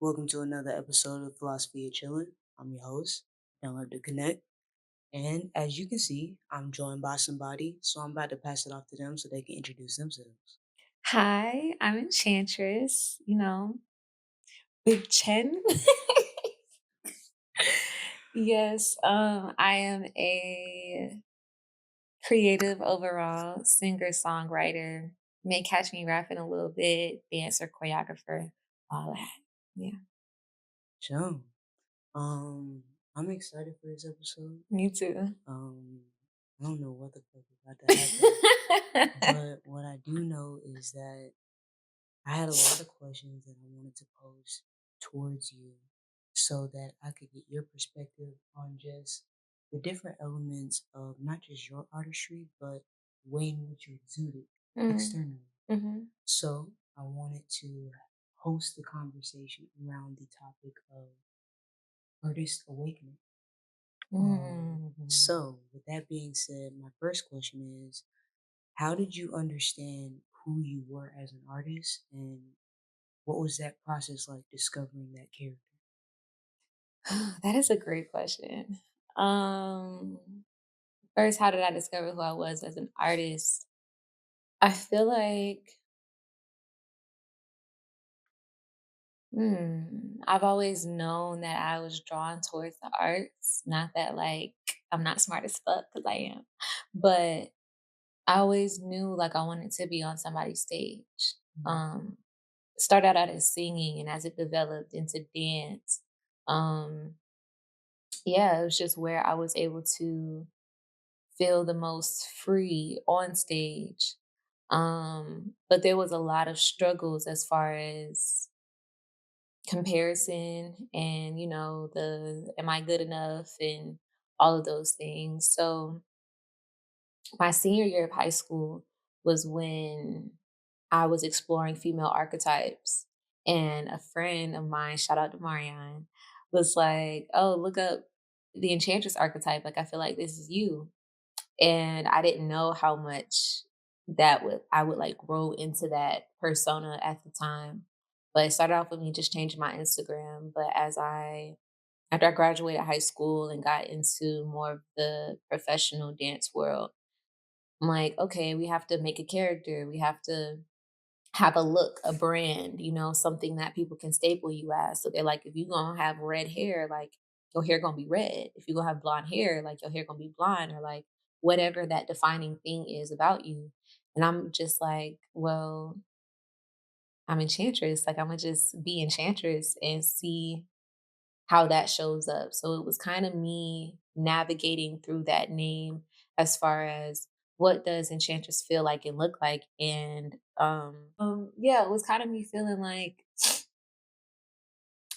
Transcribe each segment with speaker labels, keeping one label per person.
Speaker 1: Welcome to another episode of Philosophy of Chillin. I'm your host, Download to Connect. And as you can see, I'm joined by somebody, so I'm about to pass it off to them so they can introduce themselves.
Speaker 2: Hi, I'm Enchantress, with Chen. Yes, I am a creative overall singer, songwriter, may catch me rapping a little bit, dancer, choreographer, all that. Yeah,
Speaker 1: So, um, I'm excited for this episode.
Speaker 2: me too.
Speaker 1: Um, I don't know what the fuck is about to happen, but what I do know is that I had a lot of questions that I wanted to pose towards you so that I could get your perspective on just the different elements of not just your artistry, but the way in which you exude it
Speaker 2: Mm,
Speaker 1: externally.
Speaker 2: mhm,
Speaker 1: So I wanted to host the conversation around the topic of artist awakening.
Speaker 2: mm.
Speaker 1: So with that being said, my first question is, how did you understand who you were as an artist and what was that process like discovering that character?
Speaker 2: That is a great question. Um, First, how did I discover who I was as an artist? I feel like I've always known that I was drawn towards the arts. Not that I'm not smart as fuck because I am, but I always knew like I wanted to be on somebody's stage.
Speaker 1: Mhm.
Speaker 2: Um, Started out as singing, and as it developed into dance, um, yeah, it was just where I was able to feel the most free on stage. But there was a lot of struggles as far as comparison and the am I good enough and all of those things. So my senior year of high school was when I was exploring female archetypes, and a friend of mine, shout out to Marianne, was like, oh, look up the enchantress archetype, like I feel like this is you. And I didn't know how much that would I would like grow into that persona at the time. But it started off with me just changing my Instagram. But after I graduated high school and got into more of the professional dance world, I'm like, okay, we have to make a character. We have to have a look, a brand, something that people can staple you as. So they're like, if you're gonna have red hair, like your hair gonna be red. If you're gonna have blonde hair, like your hair gonna be blonde, or like whatever that defining thing is about you. And I'm just like, well, I'm Enchantress. Like I'm gonna just be Enchantress and see how that shows up. So it was kind of me navigating through that name as far as what does Enchantress feel like and look like. And yeah, it was kind of me feeling like,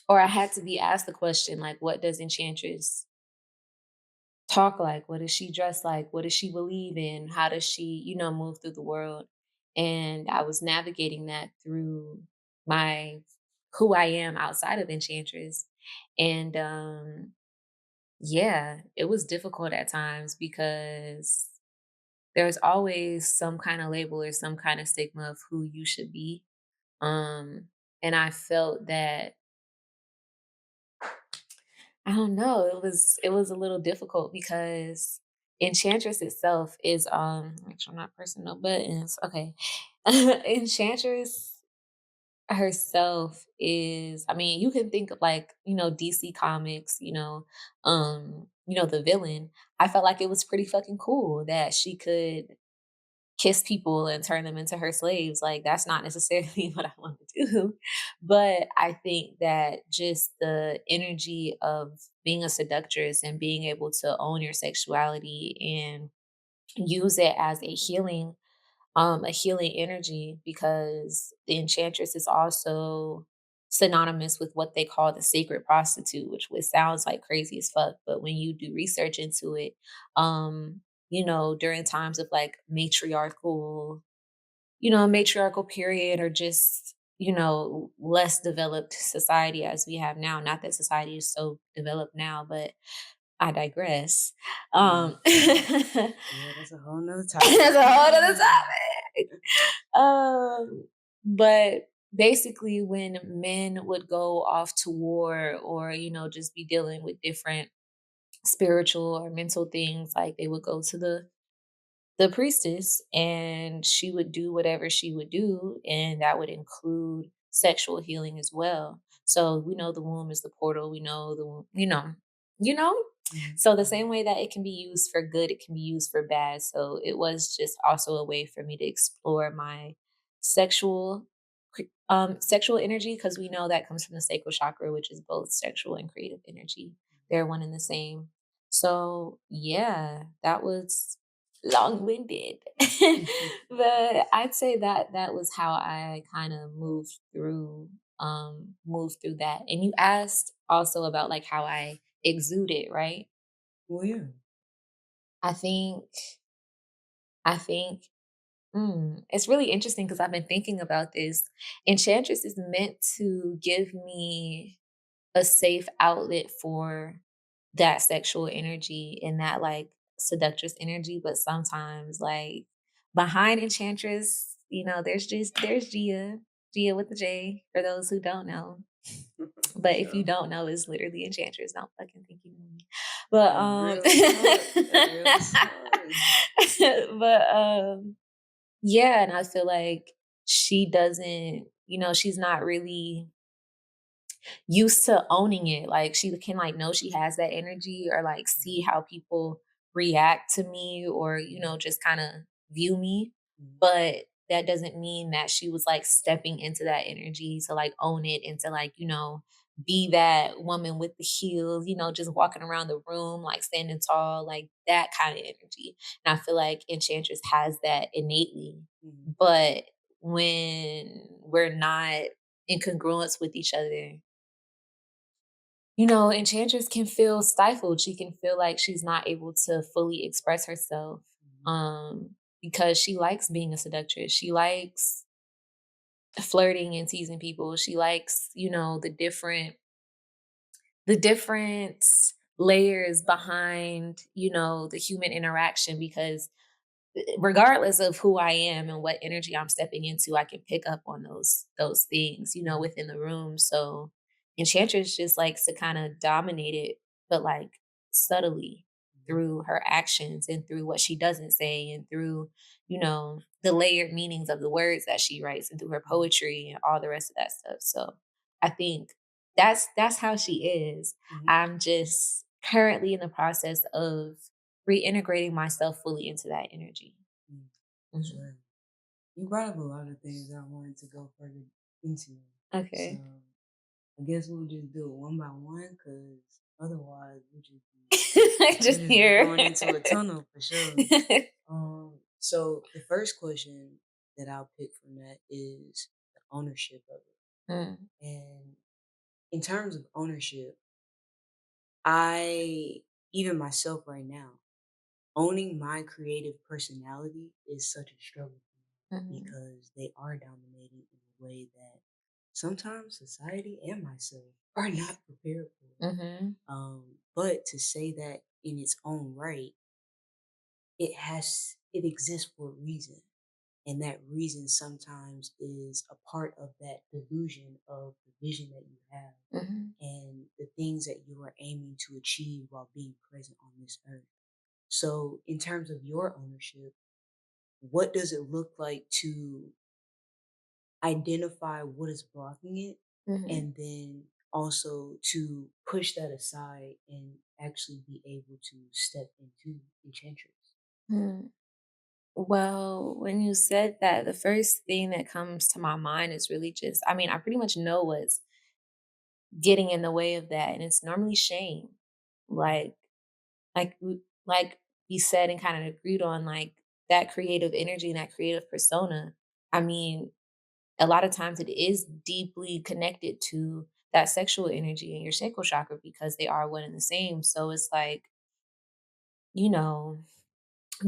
Speaker 2: or I had to be asked the question, like, what does Enchantress talk like? What does she dress like? What does she believe in? How does she, move through the world? And I was navigating that through my who I am outside of Enchantress. And yeah, it was difficult at times because there's always some kind of label or some kind of stigma of who you should be. Um, and I felt that I don't know, it was a little difficult because Enchantress itself is make sure I'm not pressing no buttons. Okay. Enchantress herself is, I mean, you can think of like, DC Comics, the villain. I felt like it was pretty fucking cool that she could kiss people and turn them into her slaves. Like that's not necessarily what I want to do. But I think that just the energy of being a seductress and being able to own your sexuality and use it as a healing energy, because the enchantress is also synonymous with what they call the sacred prostitute, which sounds like crazy as fuck. But when you do research into it, during times of like matriarchal period, or just, less developed society as we have now. Not that society is so developed now, but I digress.
Speaker 1: Yeah,
Speaker 2: That's
Speaker 1: yeah, that's a whole nother
Speaker 2: a
Speaker 1: topic.
Speaker 2: whole other topic. But basically when men would go off to war or, just be dealing with different spiritual or mental things, like they would go to the priestess and she would do whatever she would do, and that would include sexual healing as well. So we know the womb is the portal, we know the womb, you know?
Speaker 1: Mhm.
Speaker 2: So the
Speaker 1: Mhm.
Speaker 2: same way that it can be used for good, it can be used for bad. So it was just also a way for me to explore my sexual sexual energy, because we know that comes from the sacral chakra, which is both sexual and creative energy. They're one and the same. So yeah, that was long-winded. But I'd say that that was how I kind of moved through that. And you asked also about like how I exude it, right?
Speaker 1: Well, yeah.
Speaker 2: I think I think it's really interesting because I've been thinking about this. Enchantress is meant to give me a safe outlet for that sexual energy and that like seductress energy, but sometimes like behind Enchantress, there's Gia with the J for those who don't know.
Speaker 1: For
Speaker 2: But if you
Speaker 1: sure.
Speaker 2: don't know, it's literally Enchantress. Don't fucking think you know me. But
Speaker 1: A real talk. A real talk.
Speaker 2: but yeah, and I feel like she doesn't, she's not really used to owning it. Like she can like know she has that energy or like see how people react to me or, just kind of view me.
Speaker 1: Mhm.
Speaker 2: But that doesn't mean that she was like stepping into that energy to like own it and to like, be that woman with the heels, just walking around the room, like standing tall, like that kind of energy. And I feel like Enchantress has that innately.
Speaker 1: Mhm.
Speaker 2: But when we're not in congruence with each other, Enchantress can feel stifled. She can feel like she's not able to fully express herself,
Speaker 1: Mhm.
Speaker 2: because she likes being a seductress. She likes flirting and teasing people. She likes, the different layers behind, the human interaction, because regardless of who I am and what energy I'm stepping into, I can pick up on those things,
Speaker 1: Mhm.
Speaker 2: within the room. So Enchantress just likes to kind of dominate it, but like subtly
Speaker 1: Mhm.
Speaker 2: through her actions and through what she doesn't say and through, the layered meanings of the words that she writes and through her
Speaker 1: Mhm.
Speaker 2: poetry and all the rest of that stuff. So I think that's how she is.
Speaker 1: Mhm.
Speaker 2: I'm just currently in the process of reintegrating myself fully into that energy.
Speaker 1: Mhm. For
Speaker 2: Mhm.
Speaker 1: sure. You brought up a lot of things that I wanted to go further into. So
Speaker 2: Okay.
Speaker 1: I guess we'll just do it one by one, because otherwise we'll
Speaker 2: Just
Speaker 1: just be
Speaker 2: here.
Speaker 1: going into a tunnel for sure. So the first question that I'll pick from that is the ownership of
Speaker 2: Mm,
Speaker 1: it. And in terms of ownership, I even myself right now, owning my creative personality is such a struggle for me
Speaker 2: mhm,
Speaker 1: because they are dominating in a way that sometimes society and myself are not prepared for.
Speaker 2: mhm,
Speaker 1: But to say that in its own right, it exists for a reason. And that reason sometimes is a part of that delusion of the vision that you have
Speaker 2: mhm,
Speaker 1: and the things that you are aiming to achieve while being present on this earth. So, in terms of your ownership, what does it look like to identify what is blocking it
Speaker 2: mhm,
Speaker 1: and then also to push that aside and actually be able to step into enchantress?
Speaker 2: mm. Well, when you said that, the first thing that comes to my mind is really just, I mean, I pretty much know what's getting in the way of that, and it's normally shame. Like, like we said and kind of agreed on, like that creative energy and that creative persona. I mean, a lot of times it is deeply connected to that sexual energy in your sacral chakra because they are one and the same. So it's like, you know,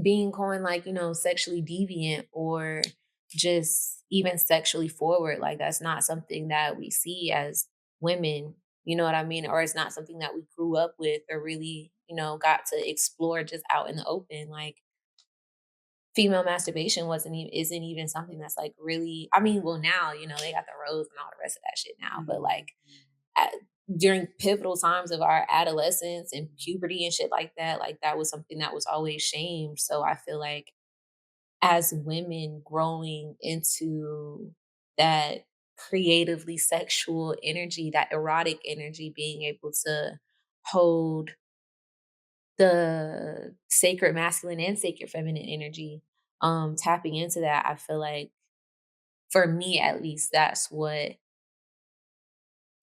Speaker 2: being going like, sexually deviant or just even sexually forward, like that's not something that we see as women, you know what I mean? Or it's not something that we grew up with or really, got to explore just out in the open. Like female masturbation wasn't even isn't even something that's like really, I mean, well now, they got the rose and all the rest of that shit now, but
Speaker 1: Mhm,
Speaker 2: like
Speaker 1: mhm,
Speaker 2: at, during pivotal times of our adolescence and
Speaker 1: mhm,
Speaker 2: puberty and shit like that was something that was always shamed. So I feel like as women growing into that creatively sexual energy, that erotic energy, being able to hold the sacred masculine and sacred feminine energy, tapping into that, I feel like for me at least, that's what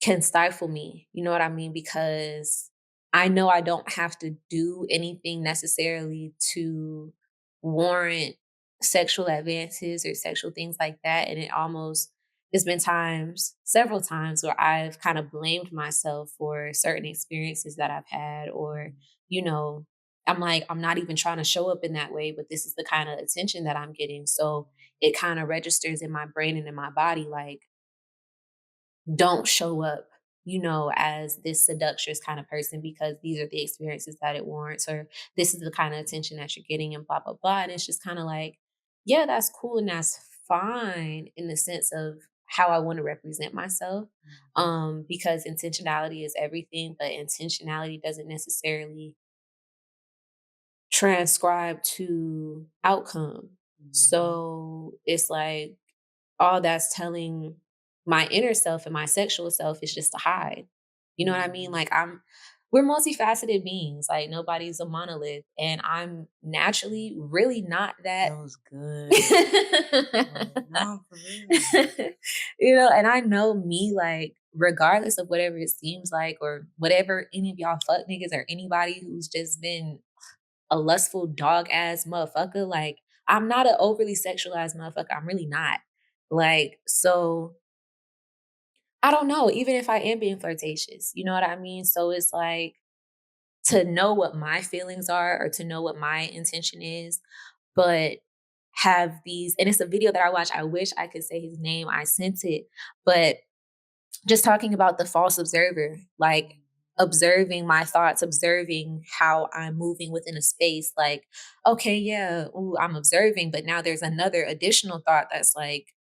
Speaker 2: can stifle me, you know what I mean? Because I know I don't have to do anything necessarily to warrant sexual advances or sexual things like that, and it almost there's been times, several times, where I've kind of blamed myself for certain experiences that I've had, or,
Speaker 1: mhm,
Speaker 2: you know, I'm like, I'm not even trying to show up in that way, but this is the kind of attention that I'm getting. So it kind of registers in my brain and in my body like, don't show up, as this seductress kind of person because these are the experiences that it warrants, or this is the kind of attention that you're getting, and blah, blah, blah. And it's just kind of like, yeah, that's cool and that's fine in the sense of how I want to represent myself.
Speaker 1: mhm,
Speaker 2: Because intentionality is everything, but intentionality doesn't necessarily transcribe to outcome.
Speaker 1: mhm,
Speaker 2: So it's like all that's telling my inner self and my sexual self is just to hide. You know what I mean?
Speaker 1: mhm.
Speaker 2: Like we're multifaceted beings. Like nobody's a monolith. And I'm naturally really not that.
Speaker 1: That was good. Like, no, for real.
Speaker 2: And I know me, like, regardless of whatever it seems like, or whatever any of y'all fuck niggas or anybody who's just been a lustful dog ass motherfucker. Like, I'm not an overly sexualized motherfucker. I'm really not. Like, so I don't know, even if I am being flirtatious, you know what I mean? So it's like to know what my feelings are or to know what my intention is, but have these, and it's a video that I watch. I wish I could say his name. I sent it, but just talking about the false observer, like observing my thoughts, observing how I'm moving within a space. Like, okay, yeah, ooh, I'm observing, but now there's another additional thought that's like,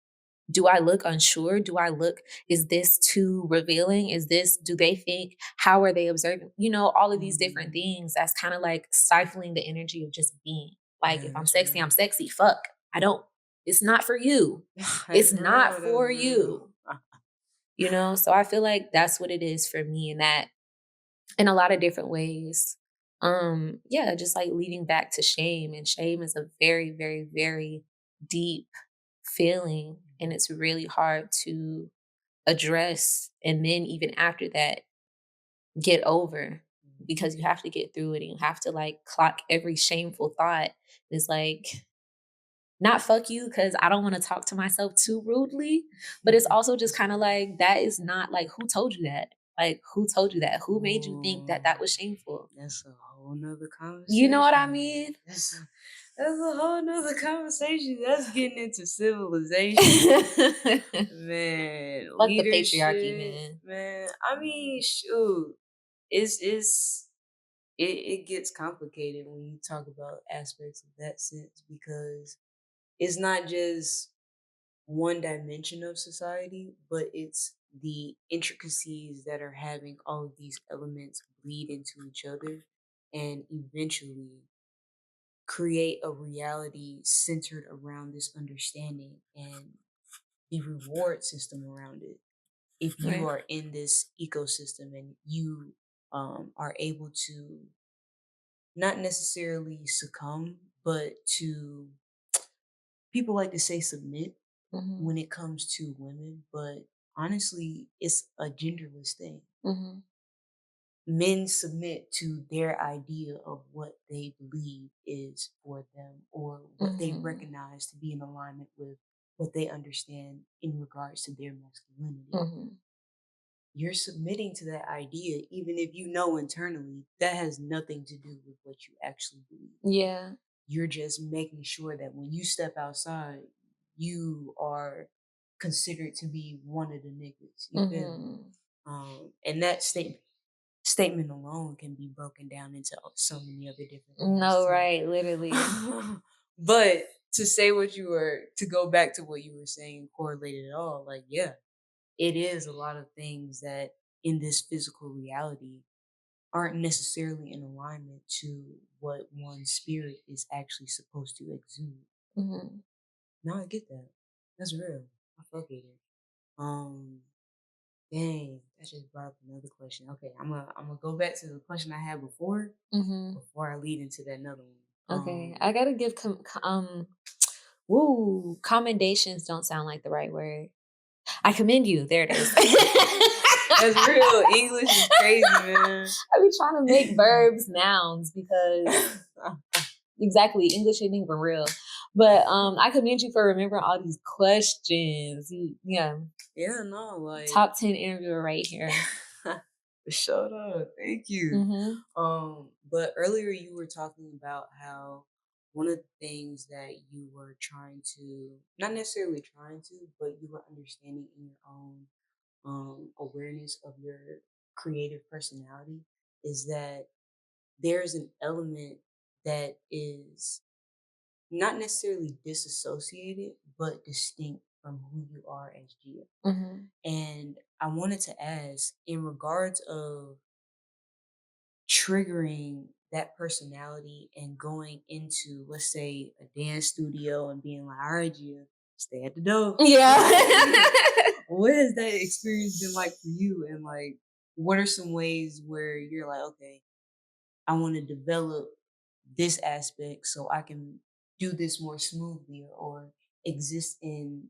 Speaker 2: do I look unsure? Is this too revealing? Do they think, how are they observing? All of these different
Speaker 1: Mhm.
Speaker 2: things that's kind of like stifling the energy of just being. Like, if
Speaker 1: Yeah,
Speaker 2: I'm
Speaker 1: that's
Speaker 2: sexy, I'm
Speaker 1: real.
Speaker 2: sexy. Fuck. I don't, it's not for you.
Speaker 1: That's
Speaker 2: It's not
Speaker 1: real, that's
Speaker 2: for
Speaker 1: real.
Speaker 2: you. So I feel like that's what it is for me, and that in a lot of different ways. Yeah, just like leading back to shame. And shame is a very, very, very deep feeling. And it's really hard to address. And then even after that, get over,
Speaker 1: Mhm.
Speaker 2: because you have to get through it and you have to like clock every shameful thought. It's like, not fuck you, because I don't want to talk to myself too rudely, but it's also just kind of like, that is not like, who told you that? Like, who told you that? Who made you think that
Speaker 1: Ooh,
Speaker 2: that was shameful?
Speaker 1: that's a whole nother
Speaker 2: You know what I
Speaker 1: conversation.
Speaker 2: mean?
Speaker 1: That's a whole nother conversation. That's getting into civilization.
Speaker 2: Fuck
Speaker 1: Man,
Speaker 2: the patriarchy,
Speaker 1: leadership,
Speaker 2: man.
Speaker 1: man. I mean, shoot, it's it gets complicated when you talk about aspects of that sense because it's not just one dimension of society, but it's the intricacies that are having all of these elements bleed into each other and eventually create a reality centered around this understanding and the reward system around it. If you
Speaker 2: Right.
Speaker 1: are in this ecosystem and you are able to not necessarily succumb, but to people like to say submit
Speaker 2: Hmm.
Speaker 1: when it comes to women, but honestly, it's a genderless thing.
Speaker 2: Hmm.
Speaker 1: Men submit to their idea of what they believe is for them or what they
Speaker 2: Hmm.
Speaker 1: recognize to be in alignment with what they understand in regards to their masculinity.
Speaker 2: Hmm.
Speaker 1: You're submitting to that idea, even if you know internally that has nothing to do with what you actually believe.
Speaker 2: Yeah.
Speaker 1: You're just making sure that when you step outside, you are considered to be one of the niggas. You feel me?
Speaker 2: Hmm.
Speaker 1: And that statement alone can be broken down into so many other different things
Speaker 2: No,
Speaker 1: too.
Speaker 2: right, literally.
Speaker 1: But to say what you were to go back to what you were saying correlated at all, like, yeah, it is a lot of things that in this physical reality aren't necessarily in alignment to what one's spirit is actually supposed to exude.
Speaker 2: Mhm.
Speaker 1: No, I get that. That's real. I fuck with it. Um, dang, that just brought up another question. Okay, I'm gonna go back to the question I had
Speaker 2: Mhm.
Speaker 1: before I lead into that another one.
Speaker 2: Okay. I gotta give woo, commendations don't sound like the right word. I commend you. There it is.
Speaker 1: That's real. English is crazy, man.
Speaker 2: I be trying to make verbs nouns because exactly English ain't even real. But I commend you for remembering all these questions. Yeah,
Speaker 1: Yeah, no, like
Speaker 2: top 10 interviewer right here.
Speaker 1: shut up. Thank you.
Speaker 2: Mhm.
Speaker 1: But earlier you were talking about how one of the things that you were trying to, not necessarily trying to, but you were understanding in your own awareness of your creative personality is that there's an element that is not necessarily disassociated, but distinct from who you are as Gia.
Speaker 2: Mhm.
Speaker 1: And I wanted to ask, in regards of triggering that personality and going into, let's say, a dance studio and being like, all right, Gia, stay at the door.
Speaker 2: Yeah.
Speaker 1: What has that experience been like for you? And like, what are some ways where you're like, okay, I want to develop this aspect so I can do this more smoothly or exist in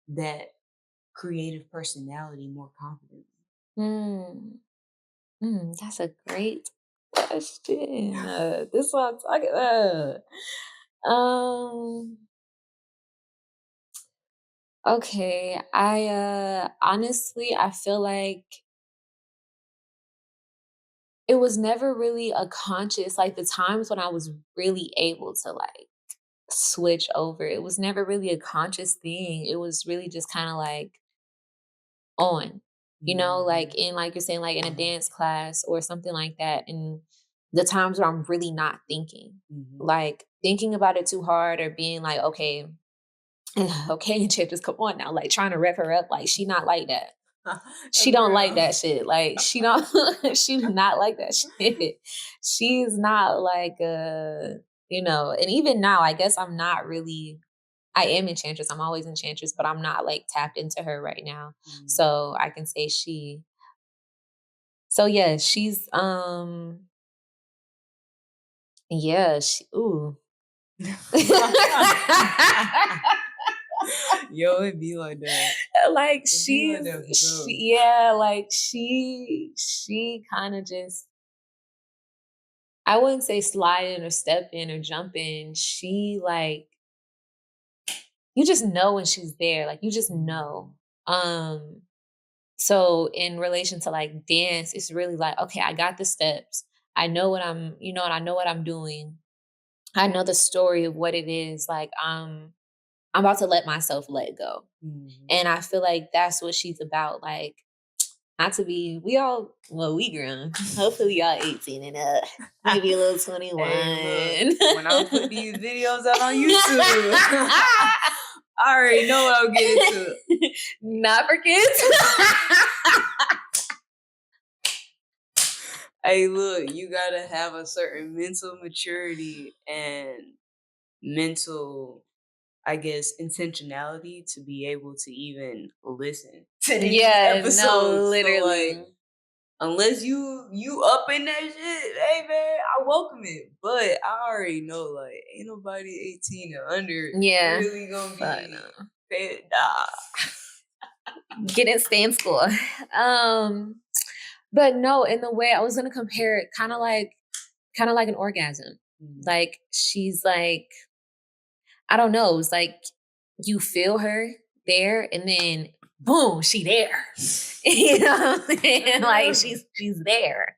Speaker 1: that creative personality more confidently?
Speaker 2: Mm. That's a great question. This one I'm talking Um, okay. I honestly I feel like it was never really a conscious like the times when I was really able to like switch over. It was never really a conscious thing. It was really just kind of like on, like
Speaker 1: Mhm.
Speaker 2: in like you're saying, like in a dance class or something like that. And the times where I'm really not thinking,
Speaker 1: Mhm.
Speaker 2: like thinking about it too hard or being like, okay, okay, Chip, just come on now, like trying to rev her up. Like she not like that. She
Speaker 1: That's
Speaker 2: don't like
Speaker 1: real.
Speaker 2: that shit. Like she don't she do not like that shit. She's not like and even now, I guess I'm not really I am enchantress. I'm always enchantress, but I'm not like tapped into her right now.
Speaker 1: Mm.
Speaker 2: So I can say she. So yeah, she's yeah, ooh.
Speaker 1: Yo, it be like that.
Speaker 2: Like
Speaker 1: It be like that for sure.
Speaker 2: yeah, like she kind of just I wouldn't say slide in or step in or jump in. She like you just know when she's there. Like you just know.
Speaker 1: Mhm.
Speaker 2: Um so in relation to like dance, it's really like, okay, I got the steps. I know what and I know what I'm doing. I know the story of what it is. Like I'm about to let myself let go.
Speaker 1: Mhm.
Speaker 2: And I feel like that's what she's about. Like, not to be, we all, well, we grown. Hopefully, y'all 18 and up. Maybe a little
Speaker 1: Hey, look,
Speaker 2: 21.
Speaker 1: when I put these videos out on YouTube, I already know what I'm getting to.
Speaker 2: Not for kids.
Speaker 1: Hey, look, you gotta have a certain mental maturity and mental, I guess, intentionality to be able to even listen to these
Speaker 2: Yeah, no,
Speaker 1: episodes. So, like,
Speaker 2: literally.
Speaker 1: unless you up in that shit, hey man, I welcome it. But I already know, like, ain't nobody 18 or under
Speaker 2: Yeah.
Speaker 1: really gonna
Speaker 2: Fuck
Speaker 1: be
Speaker 2: no.
Speaker 1: paid. Nah.
Speaker 2: Get in, stay in school. Um, but no, in the way I was gonna compare it, kind of like an orgasm.
Speaker 1: Mhm.
Speaker 2: Like she's like, I don't know, it's like you feel her there and then boom, she there. You know what I'm saying? Like
Speaker 1: Yeah.
Speaker 2: she's there.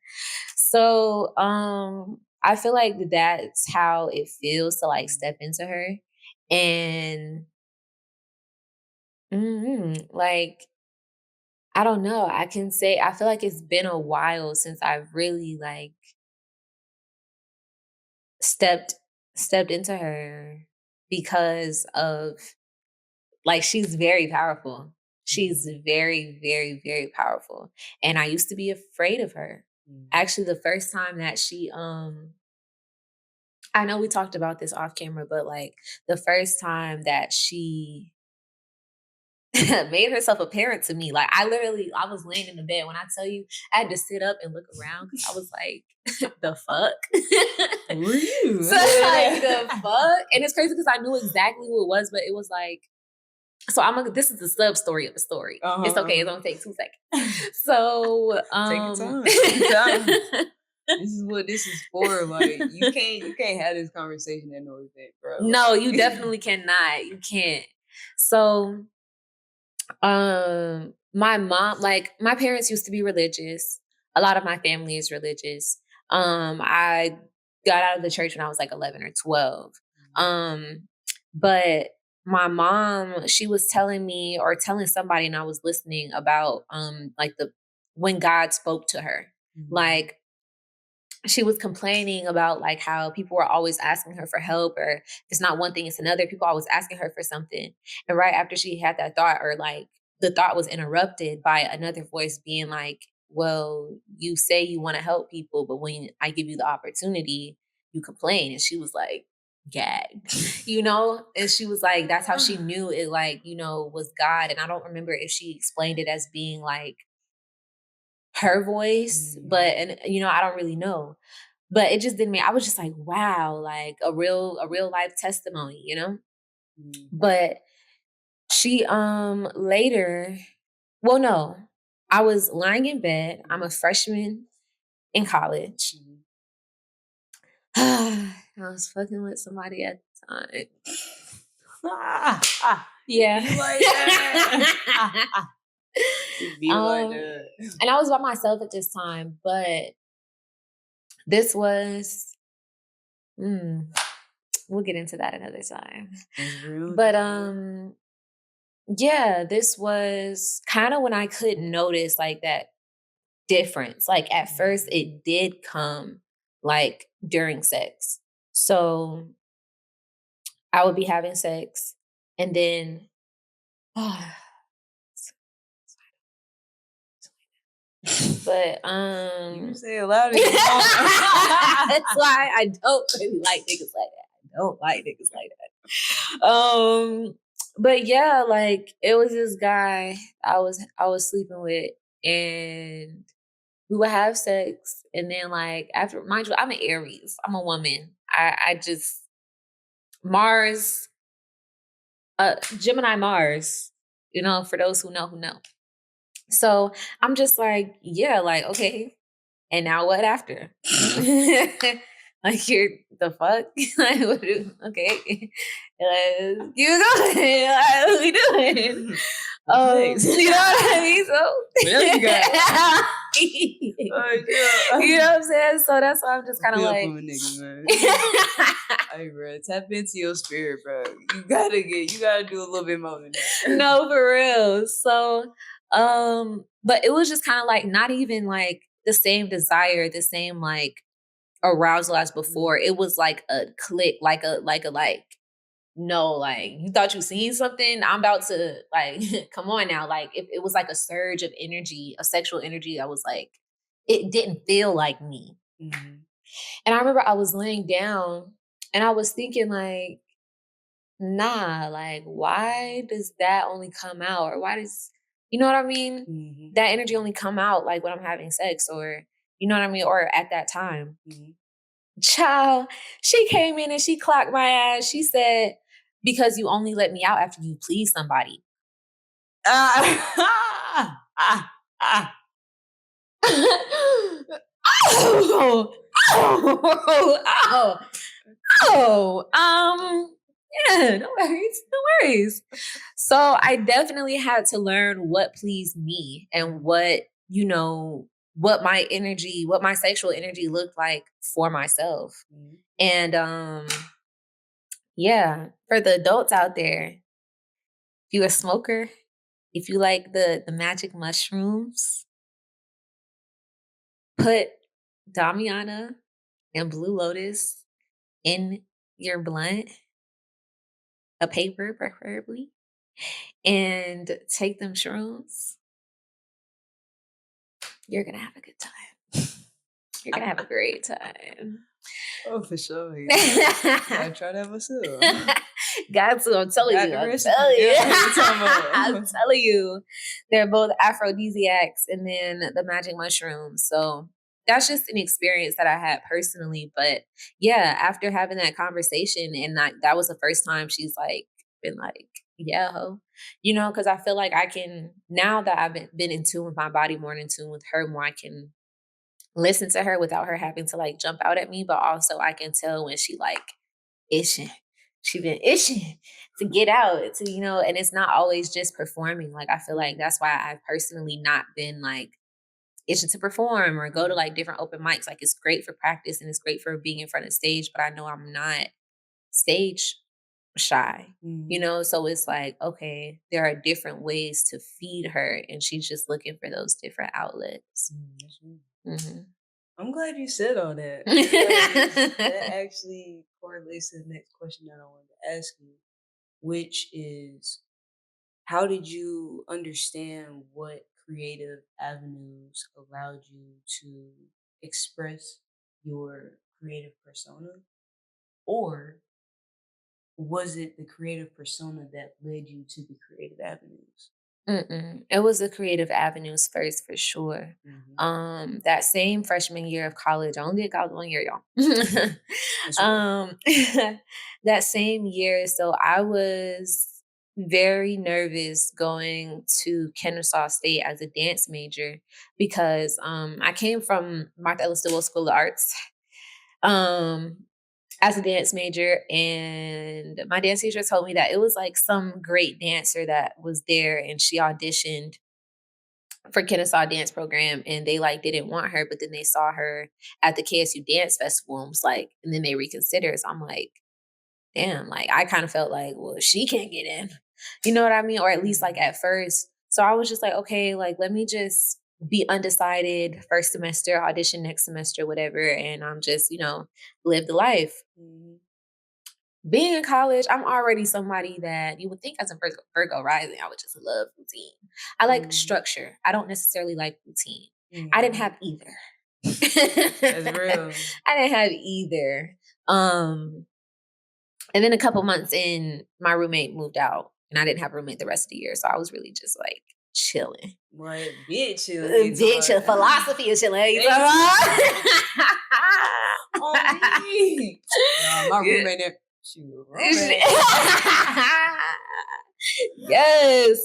Speaker 2: So I feel like that's how it feels to like step into her. And like I don't know. I can say I feel like it's been a while since I've really like stepped stepped into her. because of like she's very powerful. She's
Speaker 1: Mhm.
Speaker 2: very, very, very powerful. And I used to be afraid of her.
Speaker 1: Mhm.
Speaker 2: Actually, the first time that she I know we talked about this off camera, but like the first time that she made herself apparent to me, like I was laying in the bed when I tell you I had to sit up and look around because I was like, the fuck?
Speaker 1: Who are you?
Speaker 2: So like the fuck? And it's crazy because I knew exactly who it was, but it was like, so I'm gonna this is the sub story of the story. It's
Speaker 1: Uh-huh,
Speaker 2: okay, it's
Speaker 1: uh-huh.
Speaker 2: gonna take 2 seconds. So
Speaker 1: Take your time. Take your time. This is what this is for. Like you can't have this conversation at no event, bro.
Speaker 2: no,
Speaker 1: Like
Speaker 2: you definitely cannot. You can't. So my mom, like my parents used to be religious. A lot of my family is religious. I got out of the church when I was like 11 or 12. Um, but my mom, she was telling me or telling somebody and I was listening about like the when God spoke to her.
Speaker 1: Mhm.
Speaker 2: Like she was complaining about like how people were always asking her for help or it's not one thing it's another, people always asking her for something, and right after she had that thought or like the thought was interrupted by another voice being like, well, you say you want to help people but when I give you the opportunity you complain, and she was like gagged, and she was like that's how she knew it, like, was God. And I don't remember if she explained it as being like her voice, but
Speaker 1: Mhm.
Speaker 2: and I don't really know. But it just didn't mean I was just like, wow, like a real life testimony.
Speaker 1: Mhm.
Speaker 2: But she later, well no, I was lying in bed. I'm a
Speaker 1: Mhm.
Speaker 2: freshman in college.
Speaker 1: Mhm.
Speaker 2: I was fucking with somebody at the time.
Speaker 1: It
Speaker 2: Yeah.
Speaker 1: be like that. It be like
Speaker 2: um
Speaker 1: that.
Speaker 2: and I was by myself at this time, but this was mm, we'll get into that another time.
Speaker 1: That's real.
Speaker 2: But
Speaker 1: That's real.
Speaker 2: yeah, this was kind of when I couldn't notice like that difference. Like at first
Speaker 1: Mhm.
Speaker 2: it did come like during sex. So I would be having sex and then but
Speaker 1: You can say it louder if you want.
Speaker 2: that's why I don't really like niggas like that. I don't like niggas like that. But yeah, like it was this guy I was sleeping with, and we would have sex, and then like after, mind you, I'm an Aries. I'm a woman. I just Mars, Gemini Mars, for those who know who know. So I'm just like, yeah, like, okay. And now what after? Like you're the fuck? Like, okay. You going? Like, what we doing?
Speaker 1: What's next?
Speaker 2: You know what I mean?
Speaker 1: What else you got?
Speaker 2: So
Speaker 1: Oh, yeah.
Speaker 2: you know what I'm saying? So that's why I'm just
Speaker 1: I
Speaker 2: kind of
Speaker 1: feel for
Speaker 2: like
Speaker 1: my niggas, man. Hey, bro, tap into your spirit, bro. You gotta do a little bit more than that.
Speaker 2: no, for real. So but it was just kind of like not even like the same desire, the same like arousal as before.
Speaker 1: Mhm.
Speaker 2: It was like a click, like no, like you thought you seen something. I'm about to like come on now. Like it was like a surge of energy, a sexual energy that was like it didn't feel like me.
Speaker 1: Mhm.
Speaker 2: And I remember I was laying down and I was thinking like, nah, like why does that only come out? Or why does you know what I mean?
Speaker 1: Mhm.
Speaker 2: That energy only come out like when I'm having sex or you know what I mean? Or at that time.
Speaker 1: Mhm.
Speaker 2: Child, she came in and she clocked my ass. She said, because you only let me out after you please somebody.
Speaker 1: Ah, ah, ah.
Speaker 2: Oh, oh, oh, oh. Yeah, no worries, no worries. So I definitely had to learn what pleased me and what my energy, what my sexual energy looked like for myself.
Speaker 1: Mhm.
Speaker 2: And yeah, for the adults out there, if you a smoker, if you like the magic mushrooms, put Damiana and Blue Lotus in your blunt a paper preferably, and take them shrooms, you're gonna have a good time. You're gonna have a great time.
Speaker 1: Oh, for sure. You gotta try that myself.
Speaker 2: Got to, I'm telling
Speaker 1: Got
Speaker 2: you,
Speaker 1: the
Speaker 2: I'm
Speaker 1: recipe
Speaker 2: telling you.
Speaker 1: down. What you talking
Speaker 2: I'm
Speaker 1: about?
Speaker 2: telling you. They're both aphrodisiacs and then the magic mushrooms. So that's just an experience that I had personally. But yeah, after having that conversation and that was the first time she's like been like, yeah, ho. Because I feel like I can now that I've been in tune with my body more and in tune with her more, I can listen to her without her having to like jump out at me, but also I can tell when she like itching. She been itching to get out and it's not always just performing. Like I feel like that's why I've personally not been like itching to perform or go to like different open mics. Like it's great for practice and it's great for being in front of stage, but I know I'm not stage shy.
Speaker 1: Mhm.
Speaker 2: So it's like, okay, there are different ways to feed her and she's just looking for those different outlets.
Speaker 1: That's right.
Speaker 2: Hmm.
Speaker 1: I'm glad you said all that because that actually correlates to the next question that I wanted to ask you, which is how did you understand what creative avenues allowed you to express your creative persona? Or was it the creative persona that led you to the creative avenues?
Speaker 2: Mm-mm. It was the creative avenues first for sure.
Speaker 1: Mhm.
Speaker 2: That same freshman year of college, I only did college 1 year, y'all.
Speaker 1: That's real.
Speaker 2: um, that same year, so I was very nervous going to Kennesaw State as a dance major because I came from Martha Ellen Stillwell School of Arts. Um, as a dance major, and my dance teacher told me that it was like some great dancer that was there and she auditioned for Kennesaw dance program and they like didn't want her, but then they saw her at the KSU dance festival and was like, and then they reconsidered. So I'm like, damn, like I kind of felt like, well, she can't get in. You know what I mean? Or at least like
Speaker 1: Mhm.
Speaker 2: at first. So I was just like, okay, like let me just be undecided first semester, audition next semester, whatever. And I'm just, live the life.
Speaker 1: Mhm.
Speaker 2: Being in college, I'm already somebody that you would think as a Virgo rising, I would just love routine. I like
Speaker 1: Mhm.
Speaker 2: structure. I don't necessarily like routine. I didn't
Speaker 1: Mhm.
Speaker 2: have either.
Speaker 1: That's real.
Speaker 2: I didn't have either. Um, and then a couple months in, my roommate moved out, and I didn't have a roommate the rest of the year, so I was really just like chilling.
Speaker 1: What bitch you ain't
Speaker 2: Bitch,
Speaker 1: talking
Speaker 2: philosophy is chilling. You
Speaker 1: Thank you.
Speaker 2: talking
Speaker 1: On me. Nah, my
Speaker 2: about?
Speaker 1: roommate there. Shoot, roommate.
Speaker 2: Yes.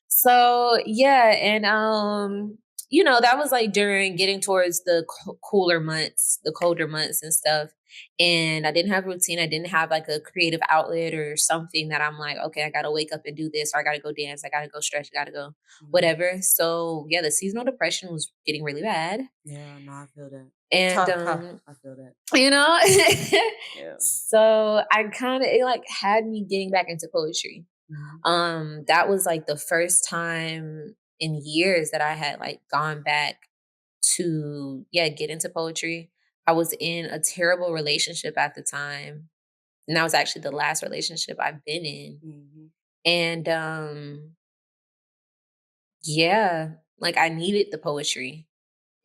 Speaker 2: So yeah, and that was like during getting towards the cooler months, the colder months and stuff. And I didn't have a routine. I didn't have like a creative outlet or something that I'm like, okay, I gotta wake up and do this, or I gotta go dance, I gotta go stretch, I gotta go
Speaker 1: Mhm.
Speaker 2: whatever. So yeah, the seasonal depression was getting really bad.
Speaker 1: Yeah, no, I feel that.
Speaker 2: And
Speaker 1: Ta ta. I feel that.
Speaker 2: you know,
Speaker 1: Yeah.
Speaker 2: so I kind of it like had me getting back into poetry.
Speaker 1: Mhm.
Speaker 2: That was like the first time in years that I had like gone back to get into poetry. I was in a terrible relationship at the time. And that was actually the last relationship I've been in.
Speaker 1: Mhm.
Speaker 2: And yeah, like I needed the poetry.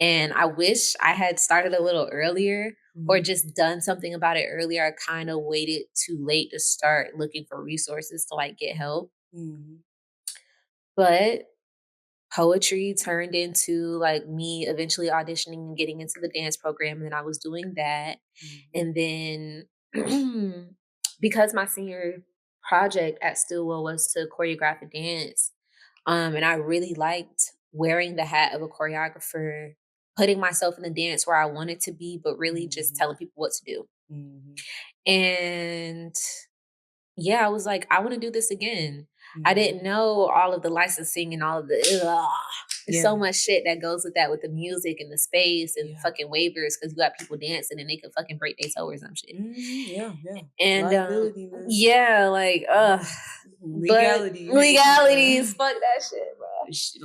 Speaker 2: And I wish I had started a little earlier or
Speaker 1: Mhm.
Speaker 2: just done something about it earlier. I kind of waited too late to start looking for resources to like get help.
Speaker 1: Mhm.
Speaker 2: But poetry turned into like me eventually auditioning and getting into the dance program. And then I was doing that.
Speaker 1: Mhm.
Speaker 2: And then because my senior project at Stillwell was to choreograph a dance, and I really liked wearing the hat of a choreographer, putting myself in the dance where I wanted to be, but really just
Speaker 1: Mhm.
Speaker 2: telling people what to do.
Speaker 1: Mhm.
Speaker 2: And yeah, I was like, I want to do this again. I didn't
Speaker 1: Mhm.
Speaker 2: know all of the licensing and all of the there's so
Speaker 1: Yeah.
Speaker 2: much shit that goes with that with the music and the space and
Speaker 1: Yeah.
Speaker 2: fucking waivers because you got people dancing and they can fucking break their toe or some shit.
Speaker 1: Mhm. Yeah, yeah.
Speaker 2: And
Speaker 1: Liability, man.
Speaker 2: yeah, like
Speaker 1: Yeah.
Speaker 2: but
Speaker 1: Legality, you hear this
Speaker 2: legalities, fuck that shit, bro.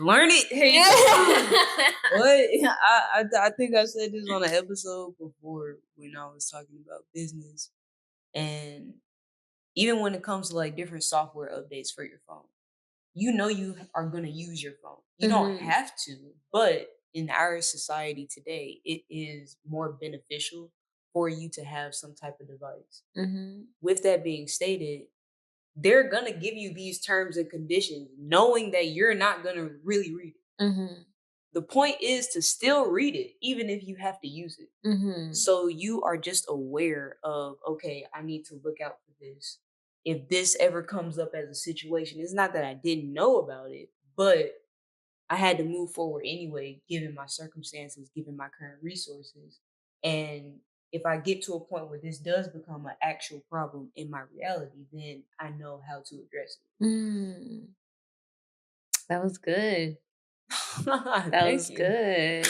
Speaker 1: Learn it. Here you go. What? I think I said this on an episode before when I was talking about business, and Even when it comes to like different software updates for your phone, you know you are going to use your phone. You don't
Speaker 2: Mhm.
Speaker 1: have to, but in our society today, it is more beneficial for you to have some type of device.
Speaker 2: Mhm.
Speaker 1: With that being stated, they're going to give you these terms and conditions knowing that you're not going to really read it.
Speaker 2: Mhm.
Speaker 1: The point is to still read it, even if you have to use it.
Speaker 2: Mhm.
Speaker 1: So you are just aware of, okay, I need to look out for this. If this ever comes up as a situation, it's not that I didn't know about it, but I had to move forward anyway, given my circumstances, given my current resources. And if I get to a point where this does become an actual problem in my reality, then I know how to address
Speaker 2: Mm. That was good.
Speaker 1: it.
Speaker 2: That
Speaker 1: Thank
Speaker 2: was
Speaker 1: you.
Speaker 2: good.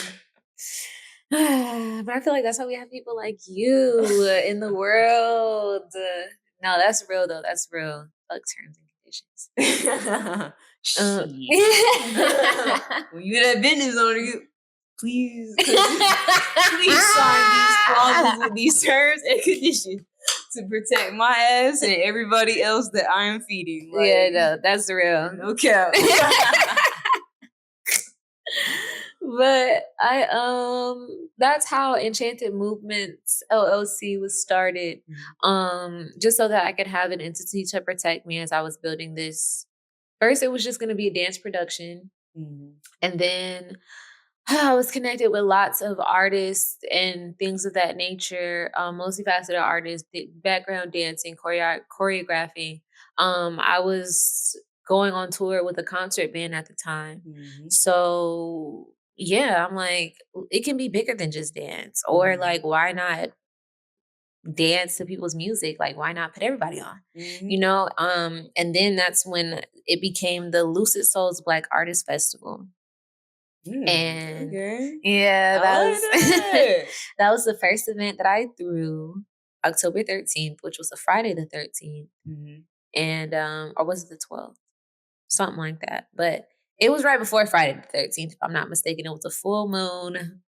Speaker 2: But I feel like that's why we have people like you in the world. No, that's real though. That's real. Fuck terms and conditions. Uh,
Speaker 1: Shit. When you get that business owner, you please, please sign these clauses with these terms and conditions to protect my ass and everybody else that I am feeding.
Speaker 2: yeah,
Speaker 1: Like,
Speaker 2: no, that's real.
Speaker 1: no cap.
Speaker 2: But that's how Enchanted Movements LLC was started. Just so that I could have an entity to protect me as I was building this. First it was just going to be a dance production,
Speaker 1: Mhm.
Speaker 2: and then I was connected with lots of artists and things of that nature, multifaceted artists, background dancing, choreographing. I was going on tour with a concert band at the time.
Speaker 1: Mhm.
Speaker 2: So, yeah, I'm like, it can be bigger than just dance. Or, like,
Speaker 1: Mhm.
Speaker 2: why not dance to people's music? Like, why not put everybody on?
Speaker 1: Mhm.
Speaker 2: And then that's when it became the Lucid Souls Black Artist Festival. And
Speaker 1: Okay.
Speaker 2: yeah,
Speaker 1: I
Speaker 2: that
Speaker 1: like
Speaker 2: was
Speaker 1: that.
Speaker 2: that was the first event that I threw October 13th, which was a Friday the 13th.
Speaker 1: Mhm.
Speaker 2: And or was it the 12th? Something like that. But it was right before Friday the 13th, if I'm not mistaken. It was a full moon.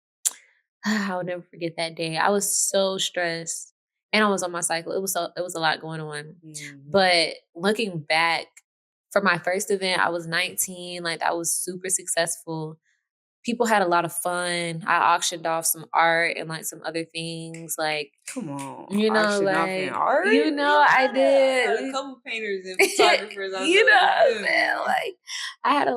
Speaker 2: I'll never forget that day. I was so stressed and I was on my cycle. It was a lot going on.
Speaker 1: Mhm.
Speaker 2: But looking back, for my first event, I was 19, like that was super successful. People had a lot of fun. I auctioned off some art and, like, some other things, like,
Speaker 1: Come on, auction off in
Speaker 2: like,
Speaker 1: art.
Speaker 2: I
Speaker 1: I got a
Speaker 2: did.
Speaker 1: couple painters and photographers I
Speaker 2: You
Speaker 1: know
Speaker 2: know
Speaker 1: that can
Speaker 2: what I'm
Speaker 1: feel
Speaker 2: saying?
Speaker 1: me.
Speaker 2: Like, I had a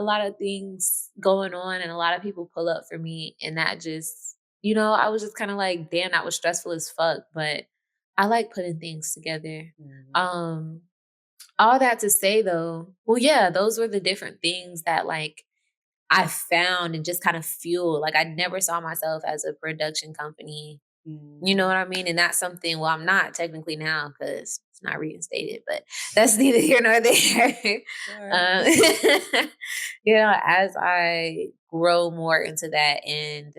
Speaker 2: lot of things going on and a lot of people pull up for me, and that just I was just kinda like, "Damn, that was stressful as fuck," but I like putting things together.
Speaker 1: Mhm.
Speaker 2: Um, all that to say, though, well, yeah, those were the different things that, like, I found and just kind of fueled. Like, I never saw myself as a production company. You know
Speaker 1: Mhm.
Speaker 2: what I mean? And that's something, well, I'm not technically now because it's not reinstated, but that's neither here nor there.
Speaker 1: Alright.
Speaker 2: uh, as I grow more into that and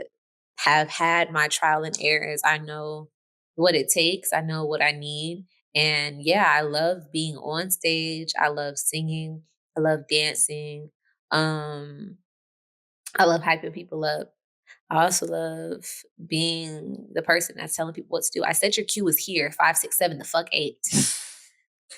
Speaker 2: have had my trial and errors, I know what it takes, I know what I need. And yeah, I love being on stage, I love singing, I love dancing. Um, I love hyping people up. I also love being the person that's telling people what to do. I said your cue is here, 5, 6, 7, the fuck 8.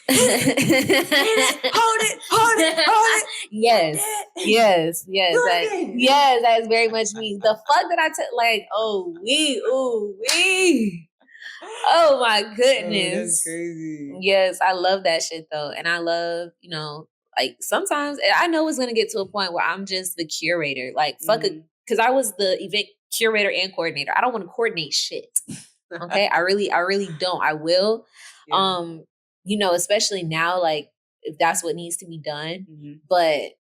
Speaker 1: Hit it, hold it, hold it.
Speaker 2: Yes.
Speaker 1: Yeah.
Speaker 2: Yes,
Speaker 1: Do
Speaker 2: yes,
Speaker 1: it again.
Speaker 2: that is very much me. The fuck that I took, like, oh, ooh, wee. Oh my
Speaker 1: Oh, that's
Speaker 2: goodness.
Speaker 1: crazy.
Speaker 2: Yes, I love that shit though. And I love, like sometimes I know it's gonna get to a point where I'm just the curator. Like fuck it,
Speaker 1: Mhm.
Speaker 2: because I was the event curator and coordinator. I don't want to coordinate shit. Okay. I really don't. I will.
Speaker 1: Yeah.
Speaker 2: Um, especially now, like if that's what needs to be done.
Speaker 1: Mhm.
Speaker 2: But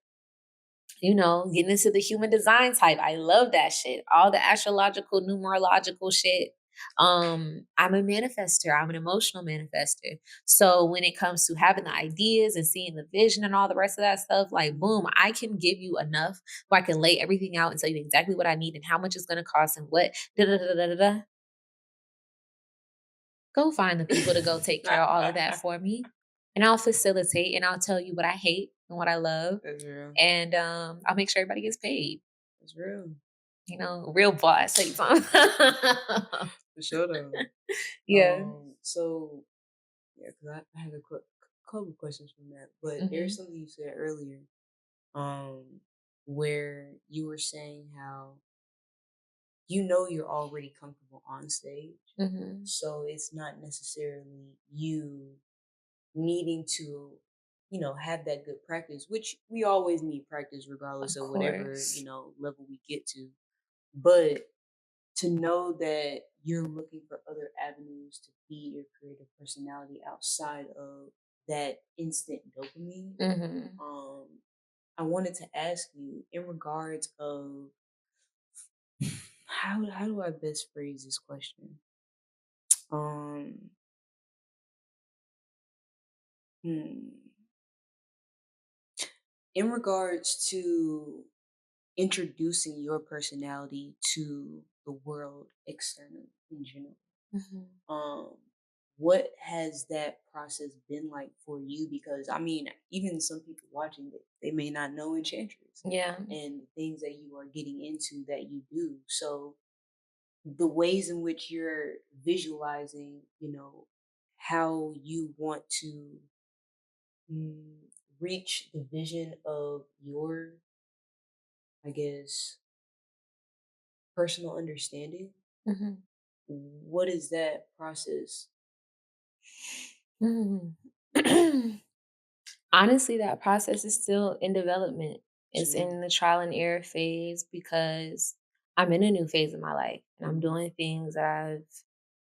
Speaker 2: getting into the human design type. I love that shit. All the astrological, numerological shit. I'm a manifester. I'm an emotional manifester. So when it comes to having the ideas and seeing the vision and all the rest of that stuff, like boom, I can give you enough where I can lay everything out and tell you exactly what I need and how much it's gonna cost and what da da da da da da. Go find the people to go take care of all of that for me. And I'll facilitate and I'll tell you what I hate and what I love.
Speaker 1: That's real.
Speaker 2: And I'll make sure everybody gets paid.
Speaker 1: That's real.
Speaker 2: Real boss. How you talking?
Speaker 1: For sure though.
Speaker 2: Yeah.
Speaker 1: So Yeah, because I had a couple questions from that, but there's
Speaker 2: Mhm.
Speaker 1: something you said earlier, um, where you were saying how you're already comfortable on stage,
Speaker 2: Mhm.
Speaker 1: so it's not necessarily you needing to, have that good practice, which we always need practice regardless
Speaker 2: Of
Speaker 1: of whatever,
Speaker 2: course.
Speaker 1: level we get to. But to know that you're looking for other avenues to feed your creative personality outside of that instant dopamine,
Speaker 2: Mhm.
Speaker 1: um, I wanted to ask you in regards of how do I best phrase this question? Um, hmm. In regards to introducing your personality to the world externally in general.
Speaker 2: Mhm.
Speaker 1: Um, what has that process been like for you? Because I mean, even some people watching it, they may not know Enchantress
Speaker 2: Yeah.
Speaker 1: and the things that you are getting into that you do. So the ways in which you're visualizing, how you want to mm, reach the vision of your, I guess, personal understanding.
Speaker 2: Mhm.
Speaker 1: What is that process?
Speaker 2: Mhm. Honestly, that process is still in development. It's
Speaker 1: Sure.
Speaker 2: in the trial and error phase because I'm in a new phase of my life and I'm
Speaker 1: Mhm,
Speaker 2: doing things that I've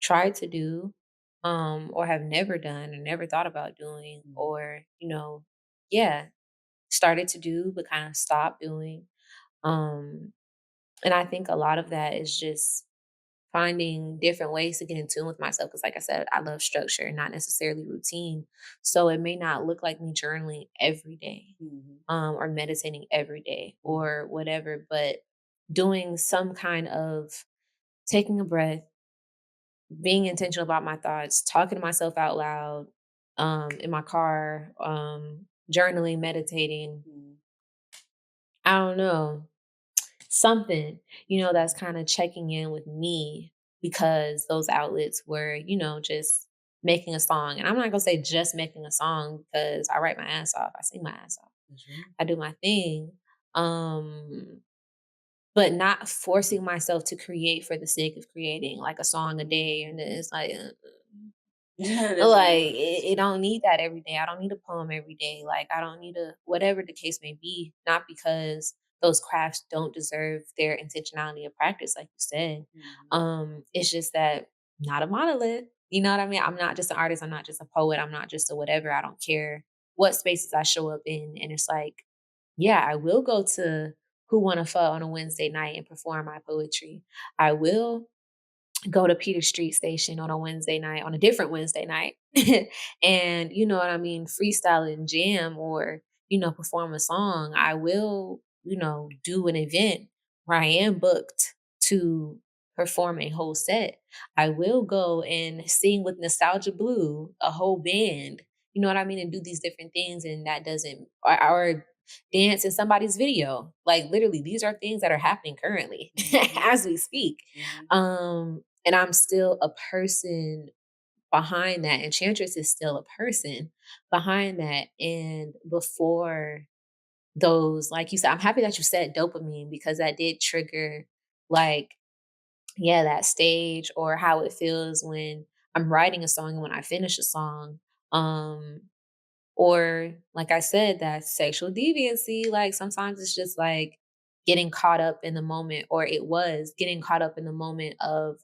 Speaker 2: tried to do or have never done or never thought about doing
Speaker 1: mhm,
Speaker 2: or, yeah, started to do but kind of stopped doing. Um and I think a lot of that is just finding different ways to get in tune with myself. Because, like I said, I love structure and not necessarily routine. So it may not look like me journaling every day,
Speaker 1: mhm,
Speaker 2: or meditating every day
Speaker 1: mhm,
Speaker 2: or whatever, but doing some kind of taking a breath, being intentional about my thoughts, talking to myself out loud, in my car, journaling, meditating.
Speaker 1: mhm,
Speaker 2: I don't know. Something, that's
Speaker 1: mhm,
Speaker 2: kinda checking in with me because those outlets were, just making a song, and I'm not gonna say just making a song because I write my ass off, I sing my ass off,
Speaker 1: that's right.
Speaker 2: I do my thing, um, but not forcing myself to create for the sake of creating, like a song a day, and
Speaker 1: Mhm.
Speaker 2: it's like,
Speaker 1: That's
Speaker 2: like,
Speaker 1: real. That's
Speaker 2: it
Speaker 1: real.
Speaker 2: don't need that every day. I don't need a poem every day. Like, I don't need a whatever the case may be, not because those crafts don't deserve their intentionality of practice, like you said.
Speaker 1: Mhm,
Speaker 2: It's just that not a monolith. You know what I mean? I'm not just an artist, I'm not just a poet, I'm not just a whatever. I don't care what spaces I show up in. And it's like, yeah, I will go to Who Wanna Fuck on a Wednesday night and perform my poetry. I will go to Peter Street Station on a Wednesday night, on a different Wednesday night, and you know what I mean, freestyle and jam or, perform a song. I will, do an event where I am booked to perform a whole set. I will go and sing with Nostalgia Blue, a whole band, you know what I mean, and do these different things. And that doesn't, or dance in somebody's video. Like literally, these are things that are happening currently
Speaker 1: mhm,
Speaker 2: as we speak.
Speaker 1: mhm,
Speaker 2: And I'm still a person behind that. Enchantress is still a person behind that. And before those, like you said, I'm happy that you said dopamine because that did trigger, like, yeah, that stage or how it feels when I'm writing a song and when I finish a song. Um, or like I said, that sexual deviancy, like sometimes it's just like getting caught up in the moment, or it was getting caught up in the moment of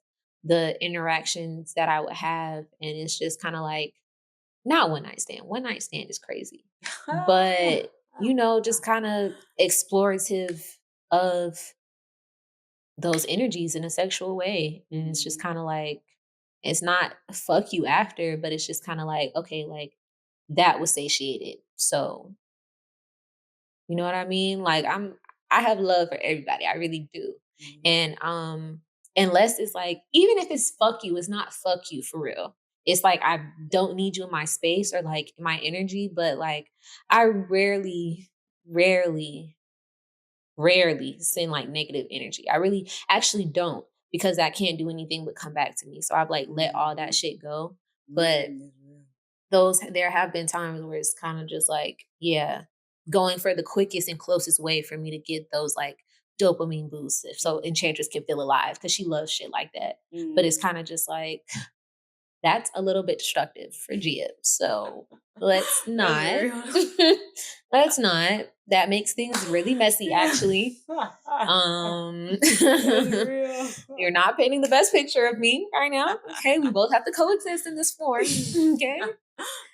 Speaker 2: the interactions that I would have. And it's just kind of like, not one night stand. One night stand is crazy. But, just kind of explorative of those energies in a sexual way. And it's just
Speaker 1: mhm,
Speaker 2: kind of like, it's not fuck you after, but it's just kind of like, okay, like that was satiated. So, you know what I mean? Like I have love for everybody. I really do.
Speaker 1: mhm,
Speaker 2: And unless it's like, even if it's fuck you, it's not fuck you for real. It's like I don't need you in my space or like my energy, but like I rarely rarely send like negative energy. I really actually don't because that can't do anything but come back to me. So I've like let all that
Speaker 1: mhm,
Speaker 2: shit go. But
Speaker 1: mm, that's real.
Speaker 2: those there have been times where it's kinda just like, yeah, going for the quickest and closest way for me to get those, like, dopamine boosts if so
Speaker 1: Mm,
Speaker 2: Enchantress can feel alive because she loves shit like that. But it's
Speaker 1: mm.
Speaker 2: kinda just like, that's a little bit destructive for Gia, so let's
Speaker 1: That's
Speaker 2: not.
Speaker 1: real.
Speaker 2: Let's not. That makes things really messy, actually. Um,
Speaker 1: That's real.
Speaker 2: you're not painting the best picture of me right now. Okay, we both have to coexist in this form. Okay.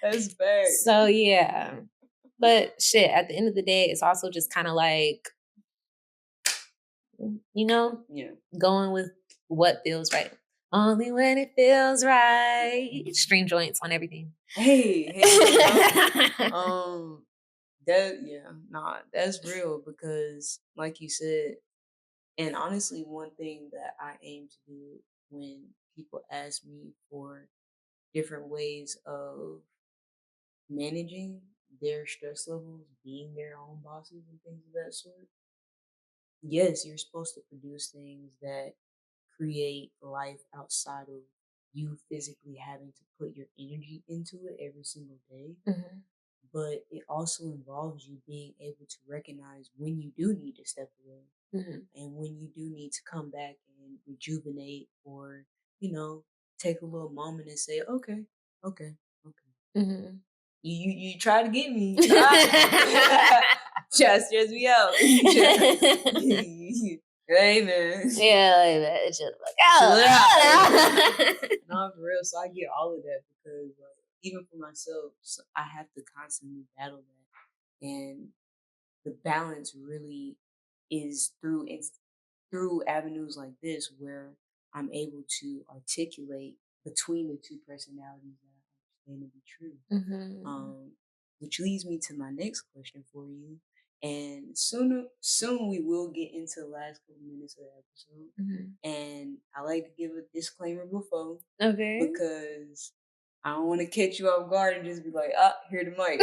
Speaker 1: That's facts.
Speaker 2: So yeah. But shit, at the end of the day, it's also just kind of like, you know,
Speaker 1: Yeah.
Speaker 2: going with what feels right. Only when it feels right. String joints on everything.
Speaker 1: Hey, hey, no doubt. That yeah, nah, that's real because like you said, and honestly, one thing that I aim to do when people ask me for different ways of managing their stress levels, being their own bosses and things of that sort, yes, you're supposed to produce things that create life outside of you physically having to put your energy into it every single day.
Speaker 2: Mhm,
Speaker 1: But it also involves you being able to recognize when you do need to step away
Speaker 2: mhm,
Speaker 1: and when you do need to come back and rejuvenate or, you know, take a little moment and say, okay, okay, okay.
Speaker 2: mhm.
Speaker 1: You try to get me. You try. Try to stress me out. Hey man.
Speaker 2: Yeah, like that. It's just like,
Speaker 1: Chill
Speaker 2: oh,
Speaker 1: it out.
Speaker 2: oh.
Speaker 1: No, for real. So I get all of that because like even for myself, so I have to constantly battle that. And the balance really is through avenues like this where I'm able to articulate between the two personalities that I understand to be true.
Speaker 2: Mhm,
Speaker 1: Um, which leads me to my next question for you. And soon we will get into the last couple minutes of the episode.
Speaker 2: mhm.
Speaker 1: And I like to give a disclaimer before
Speaker 2: Okay.
Speaker 1: because I don't want to catch you off guard and just be like, ah, here the mic.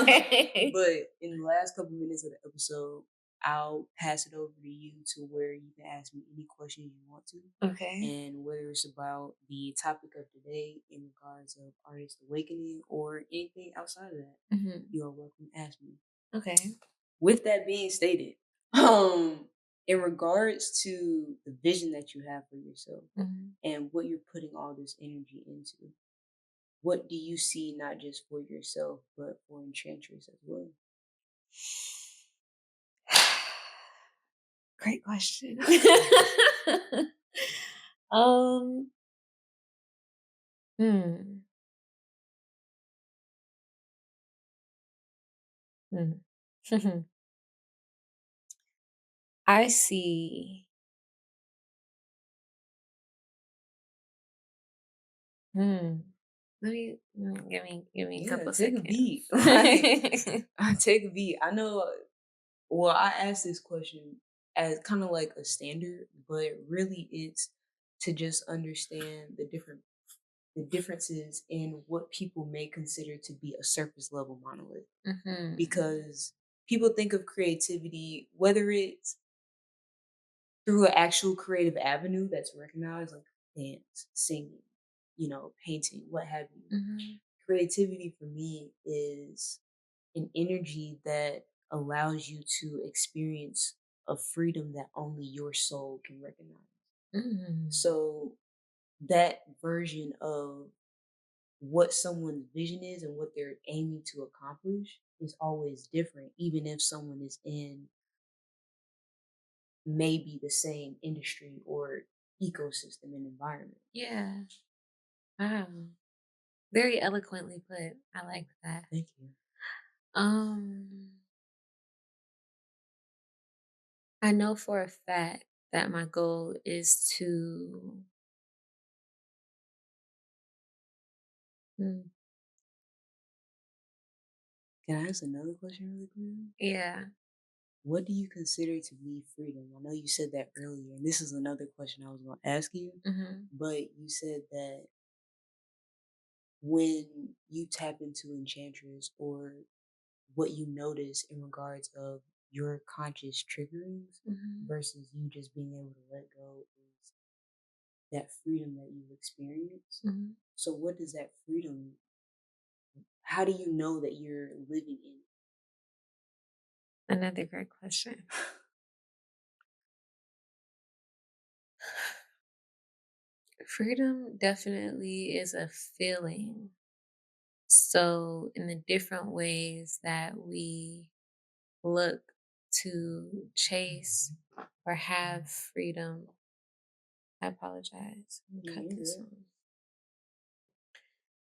Speaker 2: Okay.
Speaker 1: But in the last couple minutes of the episode, I'll pass it over to you to where you can ask me any questions you want to.
Speaker 2: Okay.
Speaker 1: And whether it's about the topic of today in regards of artist awakening or anything outside of that,
Speaker 2: Mhm.
Speaker 1: you are welcome to ask me.
Speaker 2: Okay.
Speaker 1: With that being stated, um, in regards to the vision that you have for yourself
Speaker 2: Mhm.
Speaker 1: and what you're putting all this energy into, what do you see not just for yourself but for Enchantress as well?
Speaker 2: Great question. Um, hmm, hmm. I see. Hmm. Give me a
Speaker 1: Yeah,
Speaker 2: couple
Speaker 1: take a
Speaker 2: seconds.
Speaker 1: beat. Like, I take a beat. I know. Well, I asked this question as kind of like a standard, but really it's to just understand the differences in what people may consider to be a surface level monolith.
Speaker 2: Mhm.
Speaker 1: Because people think of creativity, whether it's through an actual creative avenue that's recognized, like dance, singing, painting, what have you.
Speaker 2: Mhm.
Speaker 1: Creativity for me is an energy that allows you to experience a freedom that only your soul can recognize.
Speaker 2: Mm.
Speaker 1: So that version of what someone's vision is and what they're aiming to accomplish is always different, even if someone is in maybe the same industry or ecosystem and environment.
Speaker 2: Yeah. Wow. Very eloquently put. I like that.
Speaker 1: Thank you.
Speaker 2: Um, I know for a fact that my goal is to, mm,
Speaker 1: Can I ask another question really quick?
Speaker 2: yeah.
Speaker 1: What do you consider to be freedom? I know you said that earlier, and this is another question I was going to ask you,
Speaker 2: Mhm.
Speaker 1: but you said that when you tap into Enchantress or what you notice in regards of your conscious triggerings
Speaker 2: Mhm.
Speaker 1: versus you just being able to let go is that freedom that you experience.
Speaker 2: Mhm.
Speaker 1: So what does that freedom How do you know that you're living in it?
Speaker 2: Another great question. Freedom definitely is a feeling. So, in the different ways that we look to chase or have freedom, I apologize. Let me
Speaker 1: No,
Speaker 2: cut
Speaker 1: you're
Speaker 2: this
Speaker 1: good.
Speaker 2: one.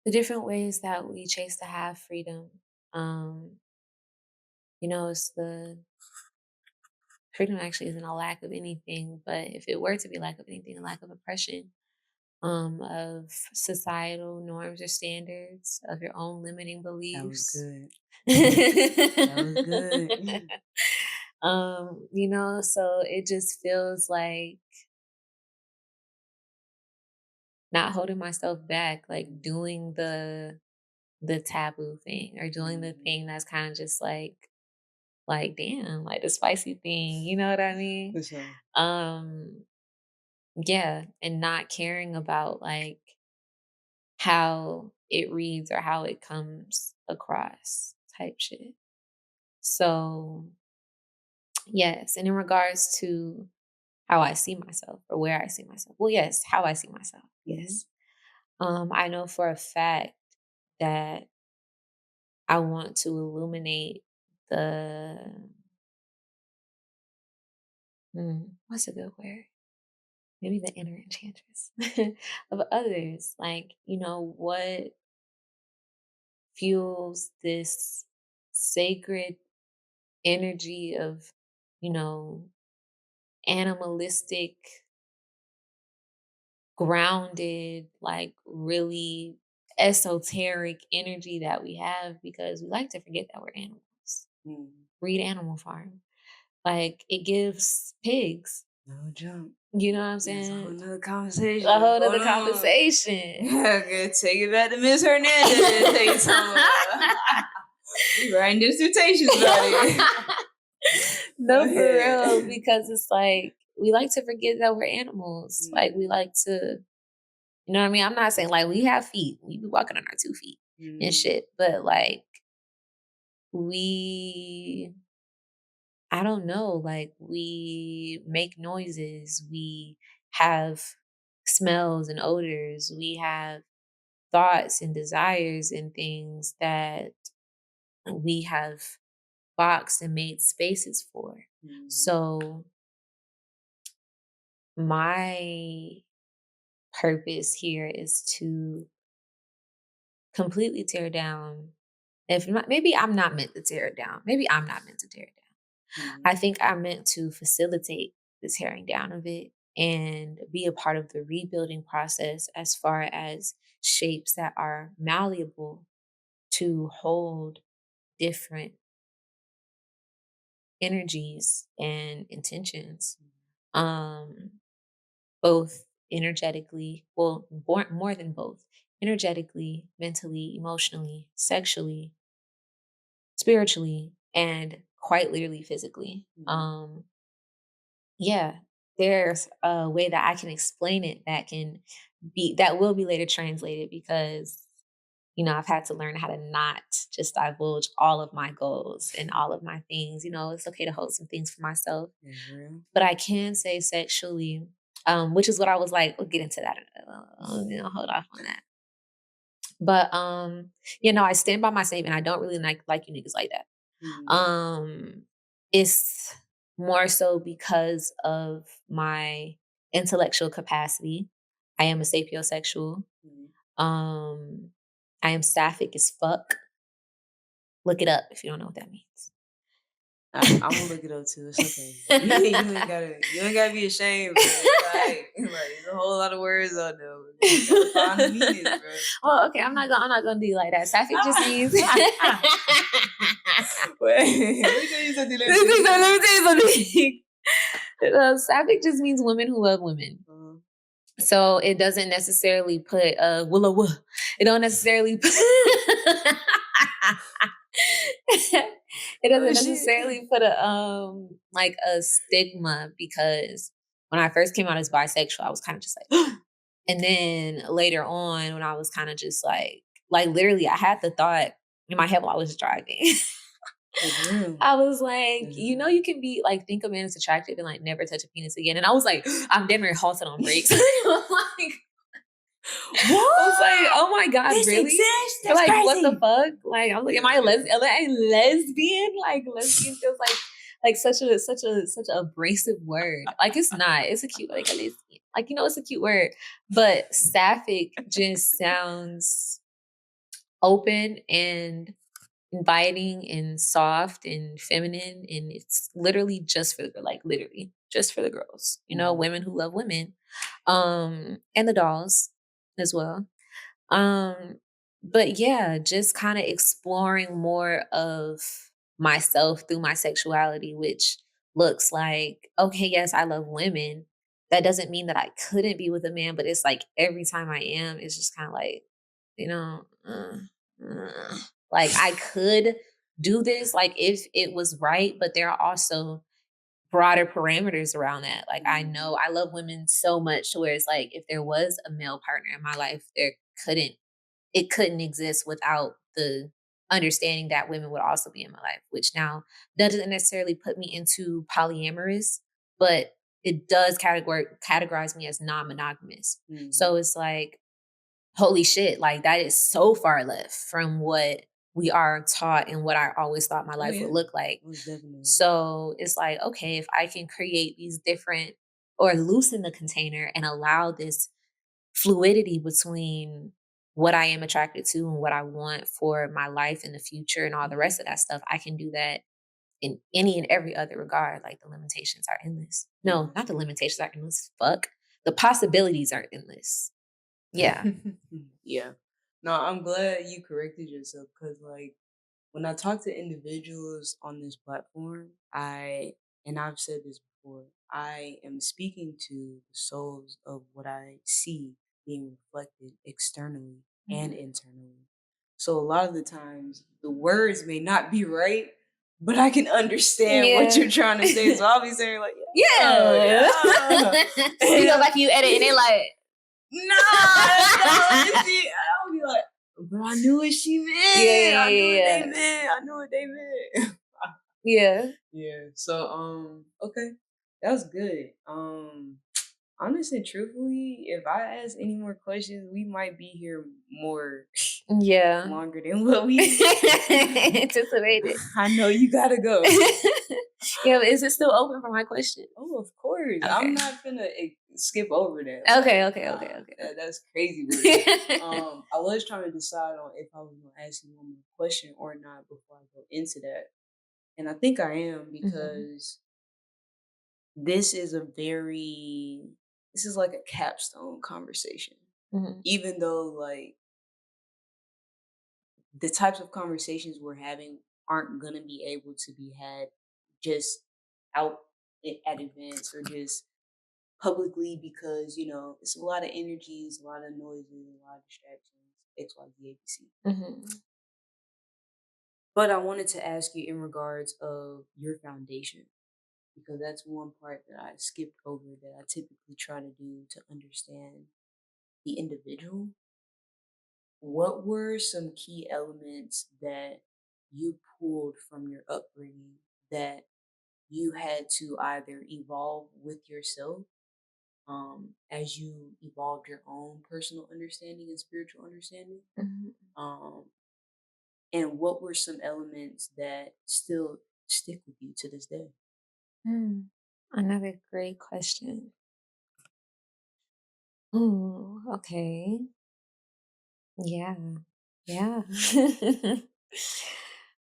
Speaker 2: The different ways that we chase to have freedom. Um, it's the freedom actually isn't a lack of anything, but if it were to be lack of anything, a lack of oppression, of societal norms or standards, of your own limiting
Speaker 1: That was
Speaker 2: beliefs.
Speaker 1: good. That was good.
Speaker 2: So it just feels like not holding myself back, like doing the taboo thing or doing the
Speaker 1: Mhm.
Speaker 2: thing that's kind of just like damn, like the spicy thing, you know what I mean?
Speaker 1: For sure.
Speaker 2: Um yeah, and not caring about like how it reads or how it comes across type shit. So, yes, and in regards to how I see myself or where I see myself. Well, yes, how I see myself.
Speaker 1: Mhm.
Speaker 2: Yes. I know for a fact that I want to illuminate the what's a good word? Maybe the inner enchantress of others. Like, what fuels this sacred energy of, you know, animalistic, grounded, like really esoteric energy that we have because we like to forget that we're animals.
Speaker 1: Mhm.
Speaker 2: Read Animal Farm. Like it gives pigs.
Speaker 1: No jump.
Speaker 2: You know what I'm
Speaker 1: That's a whole
Speaker 2: saying?
Speaker 1: nother
Speaker 2: A
Speaker 1: conversation.
Speaker 2: whole
Speaker 1: Hold
Speaker 2: nother
Speaker 1: on.
Speaker 2: conversation.
Speaker 1: Yeah, okay, take it back to Miss Hernandez. Tell you something. We writing dissertations about it. Go
Speaker 2: No, for real,
Speaker 1: ahead.
Speaker 2: because it's like we like to forget that we're animals. Like we
Speaker 1: Mhm.
Speaker 2: like to, you know what I mean? I'm not saying like we have feet. We be walking on our 2 feet and
Speaker 1: Mhm.
Speaker 2: shit. But like we I don't know, like we make noises, we have smells and odors, we have thoughts and desires and things that we have boxed and made spaces for.
Speaker 1: Mhm.
Speaker 2: So my purpose here is to completely tear down. If not, maybe I'm not meant to tear it down. Maybe I'm not meant to tear it down.
Speaker 1: Mhm.
Speaker 2: I think I'm meant to facilitate the tearing down of it and be a part of the rebuilding process as far as shapes that are malleable to hold different energies and intentions. Um, both energetically, well, more than both, energetically, mentally, emotionally, sexually, spiritually, and quite literally physically.
Speaker 1: Mhm.
Speaker 2: Yeah, there's a way that I can explain it that will be later translated because I've had to learn how to not just divulge all of my goals and all of my things. It's okay to hold some things for myself,
Speaker 1: That's real.
Speaker 2: but I can say sexually, which is what I was like, we'll get into that. Hold off on that. But I stand by my statement. I don't really like you niggas like that.
Speaker 1: Mhm.
Speaker 2: Um, it's more so because of my intellectual capacity. I am a sapiosexual.
Speaker 1: Mhm.
Speaker 2: Um, I am sapphic as fuck. Look it up if you don't know what that means.
Speaker 1: I'm gonna look it up too. It's okay. You ain't gotta be ashamed, bro. It's alright. Like there's a whole lot of words out there. You just gotta find the meanings, bro.
Speaker 2: Well, okay, I'm not gonna do like that. Sapphic just means
Speaker 1: Wait, let me tell you something. Let me tell you
Speaker 2: let
Speaker 1: something.
Speaker 2: me tell you something. Sapphic just means women who love women.
Speaker 1: Uh-huh.
Speaker 2: So it doesn't necessarily put willow. It don't necessarily put it
Speaker 1: Oh
Speaker 2: doesn't
Speaker 1: shit.
Speaker 2: necessarily put a like a stigma because when I first came out as bisexual, I was kind of just like, and then later on when I was kind of just like Like, literally, I had the thought in my head while I was driving.
Speaker 1: For real.
Speaker 2: I was like,
Speaker 1: Uh-huh.
Speaker 2: you can be like, think a man is attractive and like never touch a penis again. And I was like, I'm damn near halted on brakes. Like, I was like,
Speaker 1: What?
Speaker 2: "Oh my god,
Speaker 1: This
Speaker 2: really?"
Speaker 1: exists? That's
Speaker 2: Like, what the
Speaker 1: crazy.
Speaker 2: fuck? Like, I was like,
Speaker 1: Yeah,
Speaker 2: "Am I
Speaker 1: yeah.
Speaker 2: am I lesbian?" Like, lesbian feels like such a abrasive word. Like, it's not. It's a cute like a lesbian. Like, it's a cute word, but sapphic just sounds open and inviting and soft and feminine, and it's literally just for the like literally just for the girls.
Speaker 1: Mhm.
Speaker 2: Women who love women, and the dolls as well. Um, but yeah, just kind of exploring more of myself through my sexuality, which looks like, okay, yes, I love women. That doesn't mean that I couldn't be with a man, but it's like every time I am, it's just kind of like, you know, like I could do this, like if it was right, but there are also broader parameters around that. Like I
Speaker 1: Mhm.
Speaker 2: know I love women so much to where it's like if there was a male partner in my life, couldn't couldn't exist without the understanding that women would also be in my life, which now doesn't necessarily put me into polyamorous, but it does categorize me as non-monogamous.
Speaker 1: Mhm.
Speaker 2: So it's like, holy shit, like that is so far left from what we are taught and what I always thought my
Speaker 1: Oh
Speaker 2: life would
Speaker 1: yeah,
Speaker 2: look like.
Speaker 1: most definitely.
Speaker 2: So it's like, okay, if I can create these different or loosen the container and allow this fluidity between what I am attracted to and what I want for my life in the future and all the
Speaker 1: Mhm.
Speaker 2: rest of that stuff, I can do that in any and every other regard. Like the limitations are endless. No,
Speaker 1: Yeah.
Speaker 2: not the limitations are endless. Fuck. The possibilities are endless. Yeah.
Speaker 1: Yeah. No, I'm glad you corrected yourself because, like, when I talk to individuals on this platform, and I've said this before, I am speaking to the souls of what I see being reflected externally and
Speaker 2: Mhm.
Speaker 1: internally. So a lot of the times the words may not be right, but I can understand what
Speaker 2: Yeah.
Speaker 1: you're trying to say. So I'll be saying like,
Speaker 2: Yeah.
Speaker 1: yeah,
Speaker 2: You go
Speaker 1: yeah.
Speaker 2: back and you edit and they like
Speaker 1: Nah, that's not what you see. I'll be like, but I knew what she
Speaker 2: Yeah,
Speaker 1: meant. I knew
Speaker 2: yeah,
Speaker 1: what they
Speaker 2: yeah,
Speaker 1: meant. I knew what they meant.
Speaker 2: yeah.
Speaker 1: Yeah. So okay. That was good. Honestly, truthfully, if I ask any more questions, we might be here more
Speaker 2: Yeah.
Speaker 1: longer than what we
Speaker 2: Anticipated.
Speaker 1: I know you gotta go.
Speaker 2: Yeah, but is it still open for my question?
Speaker 1: Oh, of course. I'm
Speaker 2: Okay.
Speaker 1: not gonna skip over that.
Speaker 2: Okay,
Speaker 1: Like,
Speaker 2: okay, okay,
Speaker 1: that's crazy work.
Speaker 2: okay.
Speaker 1: I was trying to decide on if I was gonna ask you one more question or not before I go into that. And I think I am
Speaker 2: Mhm,
Speaker 1: because this is a very this is like a capstone conversation.
Speaker 2: mhm,
Speaker 1: Even though like the types of conversations we're having aren't gonna be able to be had just out at events or just publicly because it's a lot of energies, a lot of noises, a lot of distractions, X, Y, Z, A, B, C.
Speaker 2: mhm,
Speaker 1: But I wanted to ask you in regards of your foundation because that's one part that I skipped over that I typically try to do to understand the individual. What were some key elements that you pulled from your upbringing that you had to either evolve with yourself as you evolved your own personal understanding and spiritual understanding?
Speaker 2: mhm.
Speaker 1: Um, and what were some elements that still stick with you to this day?
Speaker 2: Mm, another great question. Ooh, okay. Yeah. Yeah.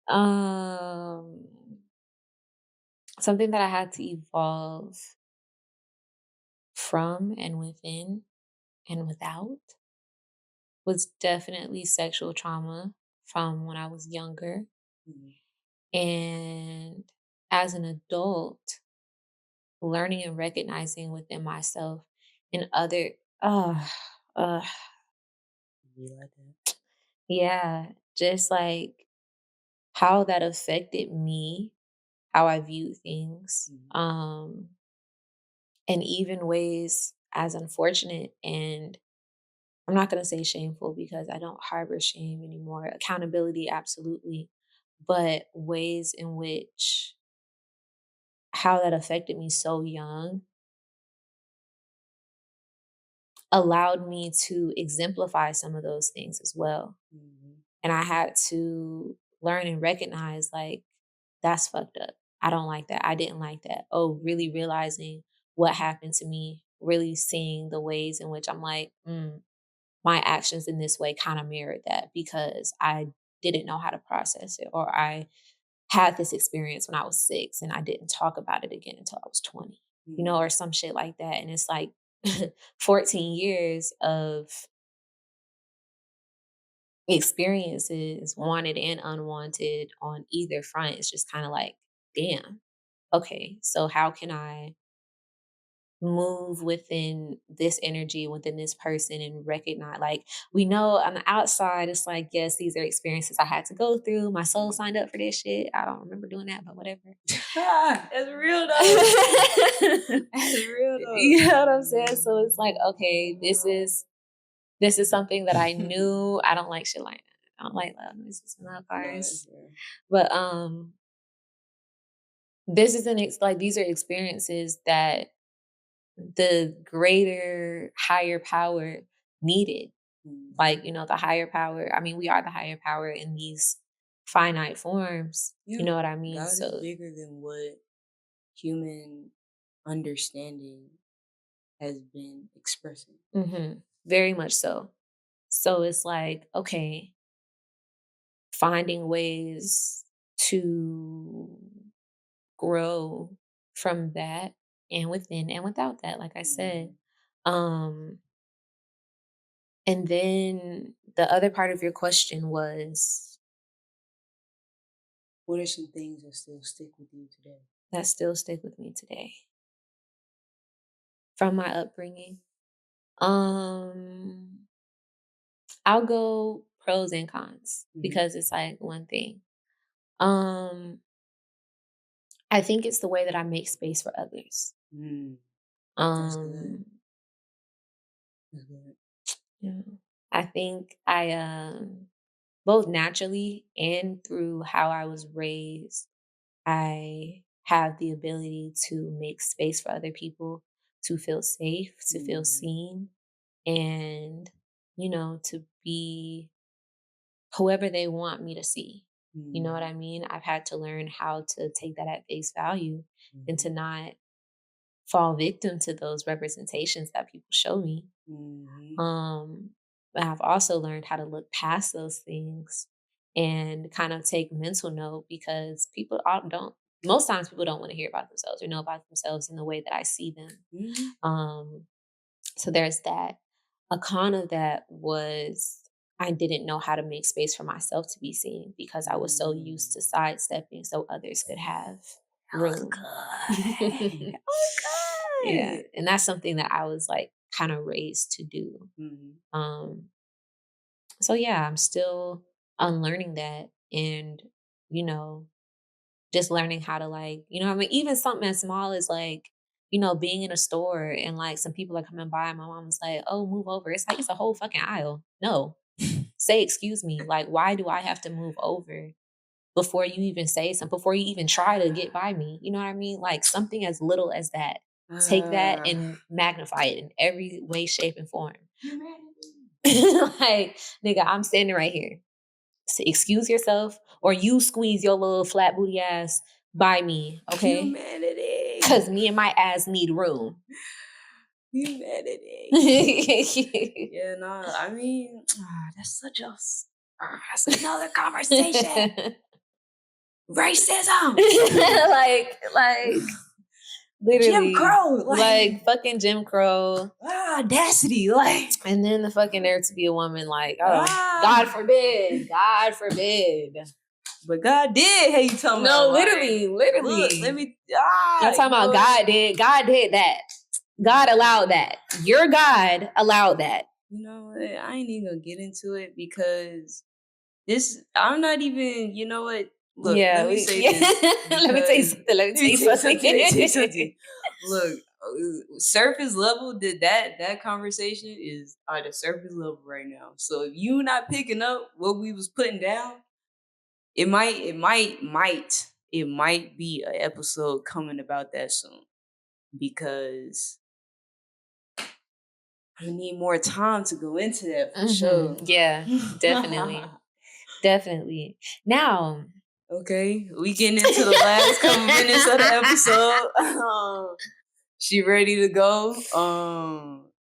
Speaker 2: Um, something that I had to evolve from and within and without was definitely sexual trauma from when I was younger.
Speaker 1: Mhm.
Speaker 2: And as an adult, learning and recognizing within myself and other, uh, uh,
Speaker 1: Be like that.
Speaker 2: yeah, just like how that affected me, how I viewed things,
Speaker 1: Mhm.
Speaker 2: and even ways as unfortunate and I'm not gonna say shameful because I don't harbor shame anymore. Accountability, absolutely. But ways in which how that affected me so young allowed me to exemplify some of those things as well.
Speaker 1: Mhm.
Speaker 2: And I had to learn and recognize, like, that's fucked up. I don't like that. I didn't like that. Oh, really realizing what happened to me, really seeing the ways in which I'm like, my actions in this way kind of mirrored that because I didn't know how to process it, or I had this experience when I was 6 and I didn't talk about it again until I was 20,
Speaker 1: Mhm.
Speaker 2: or some shit like that. And it's like 14 years of experiences, wanted and unwanted, on either front. It's just kind of like, damn, okay, so how can I move within this energy, within this person, and recognize, like, we know on the outside, it's like, yes, these are experiences I had to go through. My soul signed up for this shit. I don't remember doing that, but whatever.
Speaker 1: That's real though. That's real though.
Speaker 2: You know what I'm saying? So it's like, okay, this is something that I knew. I don't like shit like that. I don't like loud noises in loud
Speaker 1: No, that's
Speaker 2: cars.
Speaker 1: real.
Speaker 2: But this is like, these are experiences that the greater, higher power needed.
Speaker 1: Mhm.
Speaker 2: Like, the higher power. I mean, we are the higher power in these finite forms. You
Speaker 1: Yeah.
Speaker 2: know what I mean?
Speaker 1: God is
Speaker 2: So,
Speaker 1: bigger than what human understanding has been expressing.
Speaker 2: very much so. So it's like, okay, finding ways to grow from that and within and without that, like I said.
Speaker 1: Mhm.
Speaker 2: Um, and then the other part of your question was
Speaker 1: What are some things that still stick with you today?
Speaker 2: that still stick with me today from my upbringing. Um, I'll go pros and cons
Speaker 1: Mhm.
Speaker 2: because it's like one thing. Um, I think it's the way that I make space for others.
Speaker 1: Mm, that's good.
Speaker 2: Um,
Speaker 1: That's good.
Speaker 2: yeah. I think I both naturally and through how I was raised, I have the ability to make space for other people to feel safe, to feel
Speaker 1: Mhm.
Speaker 2: seen, and, to be whoever they want me to see. You know what
Speaker 1: Mhm.
Speaker 2: I mean? I've had to learn how to take that at face value and to
Speaker 1: Mhm.
Speaker 2: not fall victim to those representations that people show me.
Speaker 1: Mhm.
Speaker 2: Um, but I've also learned how to look past those things and kind of take mental note because don't most times people don't want to hear about themselves or know about themselves in the way that I see them.
Speaker 1: Mhm.
Speaker 2: Um, so there's that. A con of that was I didn't know how to make space for myself to be seen because I was so used to
Speaker 1: Mm.
Speaker 2: sidestepping so others could have
Speaker 1: That was
Speaker 2: room.
Speaker 1: good. That was
Speaker 2: Yeah.
Speaker 1: good.
Speaker 2: And that's something that I was like kind of raised to do.
Speaker 1: Mhm.
Speaker 2: Um, so yeah, I'm still unlearning that and, you know, just learning how to, like, I mean, even something as small as like, being in a store and like some people are coming by, my mom was like, "Oh, move over." It's like it's a whole fucking aisle. No. Say excuse me. Like, why do I have to move over before you even say something, before you even try to get by me? You know what I mean? Like something as little as that. Take that
Speaker 1: Ah,
Speaker 2: and magnify it in every way, shape, and form.
Speaker 1: humanity.
Speaker 2: Like, nigga, I'm standing right here. So excuse yourself or you squeeze your little flat booty ass by me, okay?
Speaker 1: Humanity.
Speaker 2: Cause me and my ass need room.
Speaker 1: Humanity. Yeah, no, I mean, that's such a, that's another conversation. Racism.
Speaker 2: like
Speaker 1: Jim
Speaker 2: literally,
Speaker 1: Crow.
Speaker 2: like fucking Jim Crow.
Speaker 1: Audacity. Like,
Speaker 2: And then the fucking nerve to be a woman, like, oh, God
Speaker 1: ah.
Speaker 2: forbid, God forbid.
Speaker 1: But God did. Hey, you talking
Speaker 2: No,
Speaker 1: about, like,
Speaker 2: literally,
Speaker 1: look, let
Speaker 2: literally.
Speaker 1: me,
Speaker 2: I'm talking
Speaker 1: you know
Speaker 2: about
Speaker 1: what?
Speaker 2: God did that. God allowed that. Your God allowed that.
Speaker 1: You know what? I ain't even gonna get into it because I'm not even, you know what? Look, let
Speaker 2: Yeah,
Speaker 1: me say
Speaker 2: yeah.
Speaker 1: this
Speaker 2: Let me tell you
Speaker 1: because
Speaker 2: something. Let me
Speaker 1: let
Speaker 2: tell
Speaker 1: me
Speaker 2: you
Speaker 1: tell you
Speaker 2: something.
Speaker 1: something. Let me tell you something. Look, surface level, that conversation is at the surface level right now. So if you not picking up what we was putting down, it might be an episode coming about that soon because I need more time to go into that for
Speaker 2: Mhm.
Speaker 1: sure.
Speaker 2: Yeah, definitely. Definitely. Now
Speaker 1: Okay, we getting into the last couple minutes of the episode. She ready to go.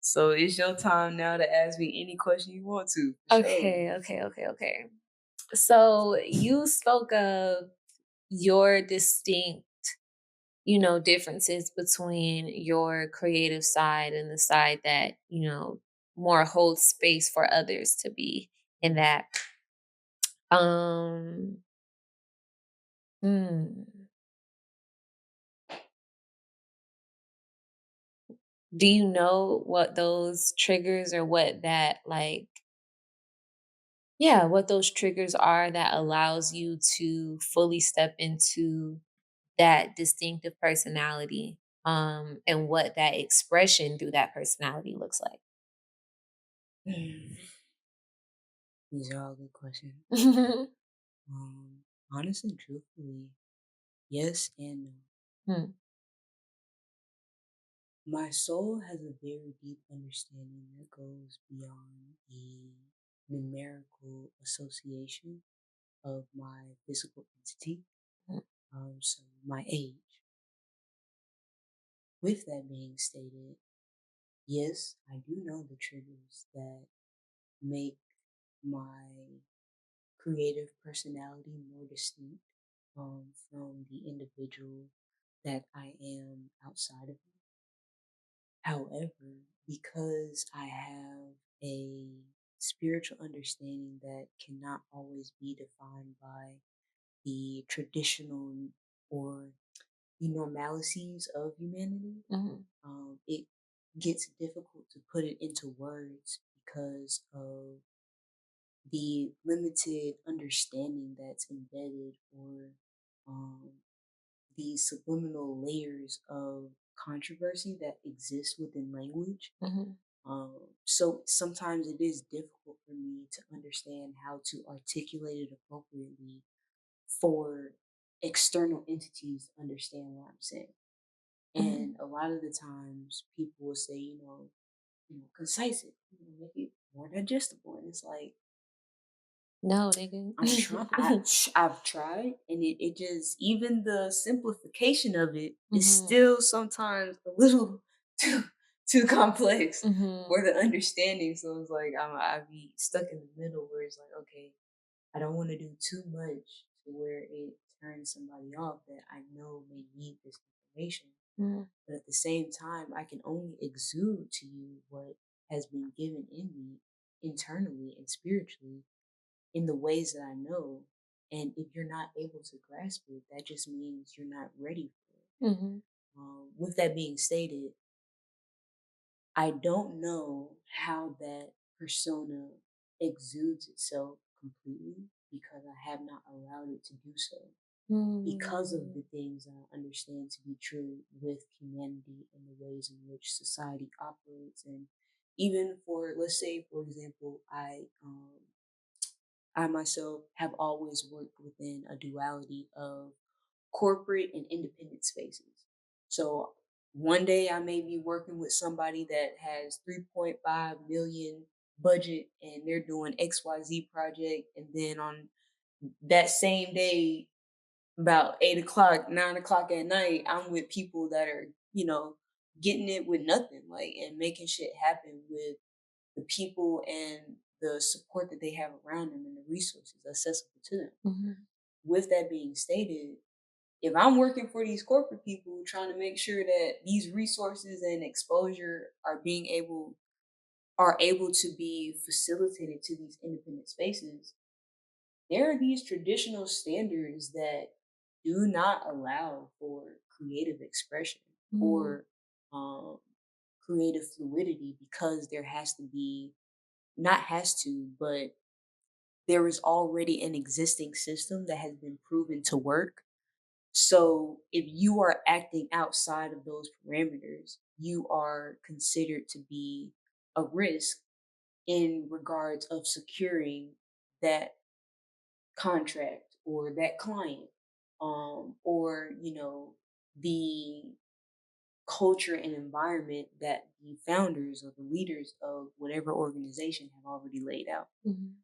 Speaker 1: So it's your time now to ask me any question you want to, for sure.
Speaker 2: okay. So you spoke of your distinct, differences between your creative side and the side that, more holds space for others to be in that. Um, hmm, do you know what those triggers or what that like yeah, what those triggers are that allows you to fully step into that distinctive personality, and what that expression through that personality looks like?
Speaker 1: Mm, these are all good questions.
Speaker 2: Mhm.
Speaker 1: Honestly, truthfully, yes and no.
Speaker 2: Hmm,
Speaker 1: My soul has a very deep understanding that goes beyond the numerical association of my physical entity,
Speaker 2: hmm,
Speaker 1: so my age. With that being stated, yes, I do know the triggers that make my creative personality more distinct from the individual that I am outside of me. However, because I have a spiritual understanding that cannot always be defined by the traditional or the normalities of humanity,
Speaker 2: mhm,
Speaker 1: it gets difficult to put it into words because of the limited understanding that's embedded or um, the subliminal layers of controversy that exist within language.
Speaker 2: mhm,
Speaker 1: So sometimes it is difficult for me to understand how to articulate it appropriately for external entities to understand what I'm saying. And
Speaker 2: mhm.
Speaker 1: a lot of the times people will say, concise it, make it more digestible. And it's like,
Speaker 2: No, nigga.
Speaker 1: I'm trying. I've tried, and it just even the simplification of it is
Speaker 2: Mhm,
Speaker 1: still sometimes a little too too complex
Speaker 2: mhm,
Speaker 1: for the understanding. So it's like I be stuck in the middle where it's like, okay, I don't want to do too much to where it turns somebody off that I know may need this information.
Speaker 2: mhm,
Speaker 1: But at the same time, I can only exude to you what has been given in me internally and spiritually in the ways that I know. And if you're not able to grasp it, that just means you're not ready for it.
Speaker 2: mhm,
Speaker 1: With that being stated, I don't know how that persona exudes itself completely because I have not allowed it to do so because of
Speaker 2: mm,
Speaker 1: the things I understand to be true with humanity and the ways in which society operates. And even for, let's say, for example, I myself have always worked within a duality of corporate and independent spaces. So one day I may be working with somebody that has 3.5 million budget and they're doing XYZ project. And then on that same day, about 8 o'clock, 9 o'clock at night, I'm with people that are, getting it with nothing, like, and making shit happen with the people and the support that they have around them and the resources accessible to them.
Speaker 2: mhm,
Speaker 1: With that being stated, if I'm working for these corporate people trying to make sure that these resources and exposure are able to be facilitated to these independent spaces, there are these traditional standards that do not allow for creative expression
Speaker 2: mm,
Speaker 1: or um, creative fluidity because there has to be, not has to, but there is already an existing system that has been proven to work. So if you are acting outside of those parameters, you are considered to be a risk in regards of securing that contract or that client, or the culture and environment that the founders or the leaders of whatever organization have already laid out.
Speaker 2: Mhm.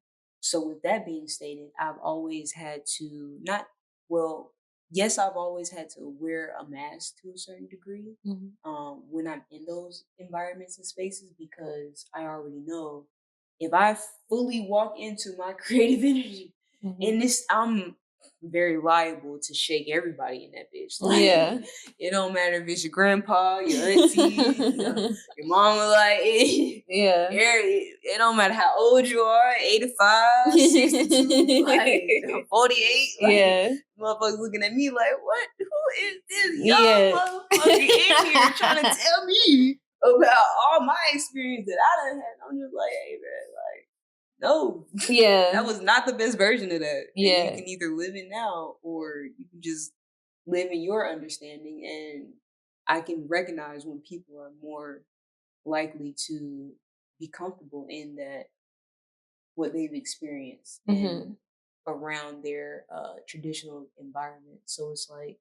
Speaker 1: So with that being stated, I've always had to not well, yes, I've always had to wear a mask to a certain degree
Speaker 2: Mhm.
Speaker 1: when I'm in those environments and spaces because I already know if I fully walk into my creative energy
Speaker 2: Mhm.
Speaker 1: in this, I'm very liable to shake everybody in that bitch. Like
Speaker 2: Yeah.
Speaker 1: it don't matter if it's your grandpa, your auntie, your mama, like
Speaker 2: Yeah.
Speaker 1: it don't matter how old you are, 85, 62, like 48, like
Speaker 2: Yeah.
Speaker 1: motherfuckers looking at me like, what? Who is this young
Speaker 2: Yeah.
Speaker 1: motherfucker in here trying to tell me about all my experience that I done had? I'm just like, hey, man, like, no, that
Speaker 2: Yeah.
Speaker 1: was not the best version of that. And you
Speaker 2: Yeah.
Speaker 1: can either live it now or you can just live in your understanding. And I can recognize when people are more likely to be comfortable in that what they've experienced and
Speaker 2: Mhm.
Speaker 1: around their traditional environment. So it's like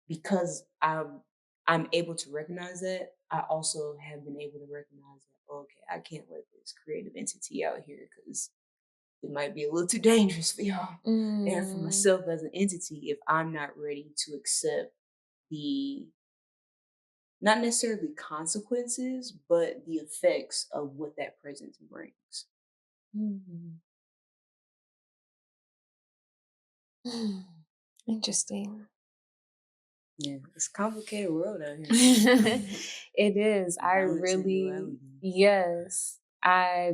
Speaker 1: because I'm able to recognize that, I also have been able to recognize that okay, I can't let this creative entity out here because it might be a little too dangerous for y'all and for
Speaker 2: Mm.
Speaker 1: myself as an entity if I'm not ready to accept the not necessarily consequences, but the effects of what that presence brings.
Speaker 2: Mhm. Interesting.
Speaker 1: Yeah, it's a complicated world out here.
Speaker 2: It is. I
Speaker 1: Balance and
Speaker 2: really,
Speaker 1: duality.
Speaker 2: yes, I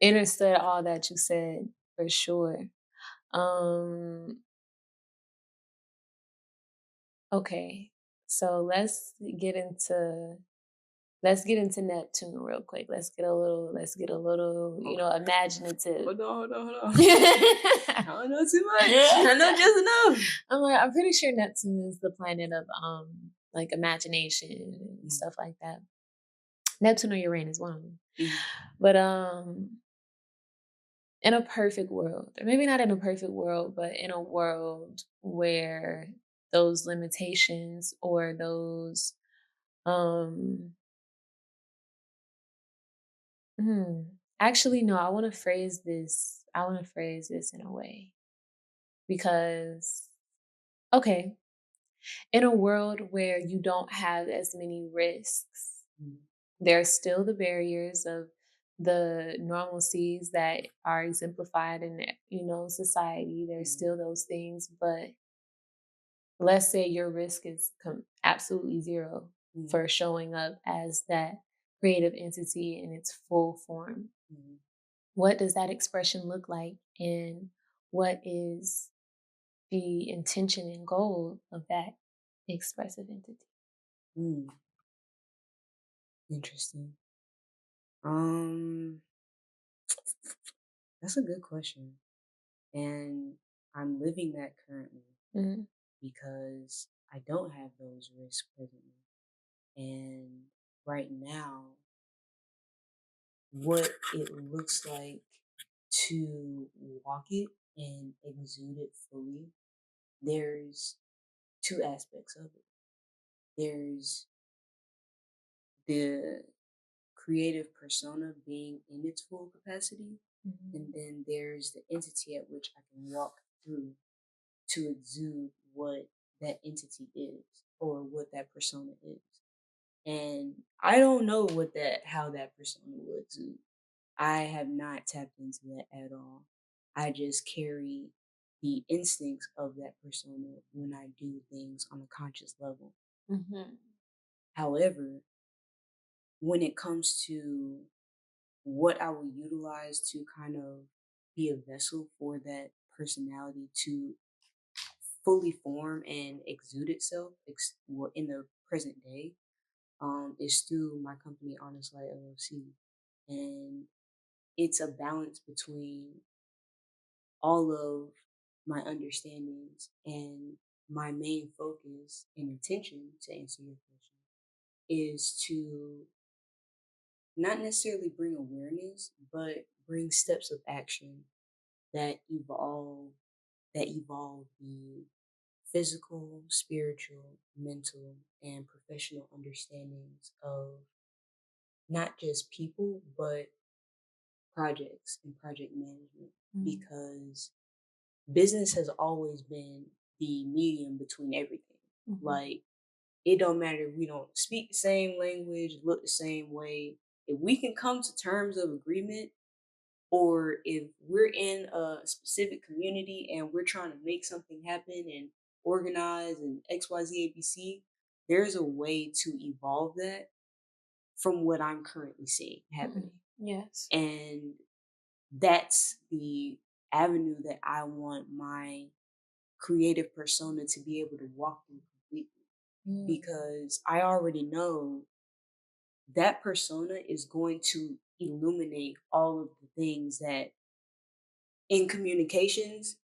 Speaker 2: understood all that you said for sure. Um, okay. So let's get into Neptune real quick. Let's get a little,
Speaker 1: Okay.
Speaker 2: imaginative.
Speaker 1: Hold on, hold on. I
Speaker 2: I'm
Speaker 1: don't know too much. I know just enough.
Speaker 2: like, I'm pretty sure Neptune is the planet of like imagination and
Speaker 1: Mm,
Speaker 2: stuff like that. Neptune or Uranus, one of them.
Speaker 1: mm,
Speaker 2: But in a perfect world, or maybe not in a perfect world, but in a world where those limitations or those um hmm, actually no, I want to phrase this in a way because okay, in a world where you don't have as many risks,
Speaker 1: mm,
Speaker 2: there's still the barriers of the normalcies that are exemplified in society. There's
Speaker 1: mm,
Speaker 2: still those things, but let's say your risk is absolutely zero
Speaker 1: mm,
Speaker 2: for showing up as that creative entity in its full form.
Speaker 1: mm,
Speaker 2: What does that expression look like? And what is the intention and goal of that expressive entity?
Speaker 1: mm. Interesting. Um, that's a good question. And I'm living that currently
Speaker 2: Mhm.
Speaker 1: because I don't have those risks presently. And right now, what it looks like to walk it and exude it fully, there's two aspects of it. There's the creative persona being in its full capacity, and
Speaker 2: Mhm.
Speaker 1: then there's the entity at which I can walk through to exude what that entity is or what that persona is. And I don't know how that persona will exude. I have not tapped into that at all. I just carry the instincts of that persona when I do things on a conscious level.
Speaker 2: Mhm.
Speaker 1: However, when it comes to what I will utilize to kind of be a vessel for that personality to fully form and exude itself in the present day is through my company Honest Light LLC. And it's a balance between all of my understandings and my main focus and intention, to answer your question, is to not necessarily bring awareness, but bring steps of action that evolve the physical, spiritual, mental, and professional understandings of not just people, but projects and project management.
Speaker 2: Mm.
Speaker 1: Because business has always been the medium between everything.
Speaker 2: Mhm.
Speaker 1: Like, it don't matter if we don't speak the same language, look the same way. If we can come to terms of agreement, or if we're in a specific community and we're trying to make something happen and organize and XYZ ABC, there's a way to evolve that from what I'm currently seeing
Speaker 2: Mhm.
Speaker 1: happening.
Speaker 2: Yes.
Speaker 1: And that's the avenue that I want my creative persona to be able to walk through completely,
Speaker 2: Mm.
Speaker 1: because I already know that persona is going to illuminate all of the things that in communications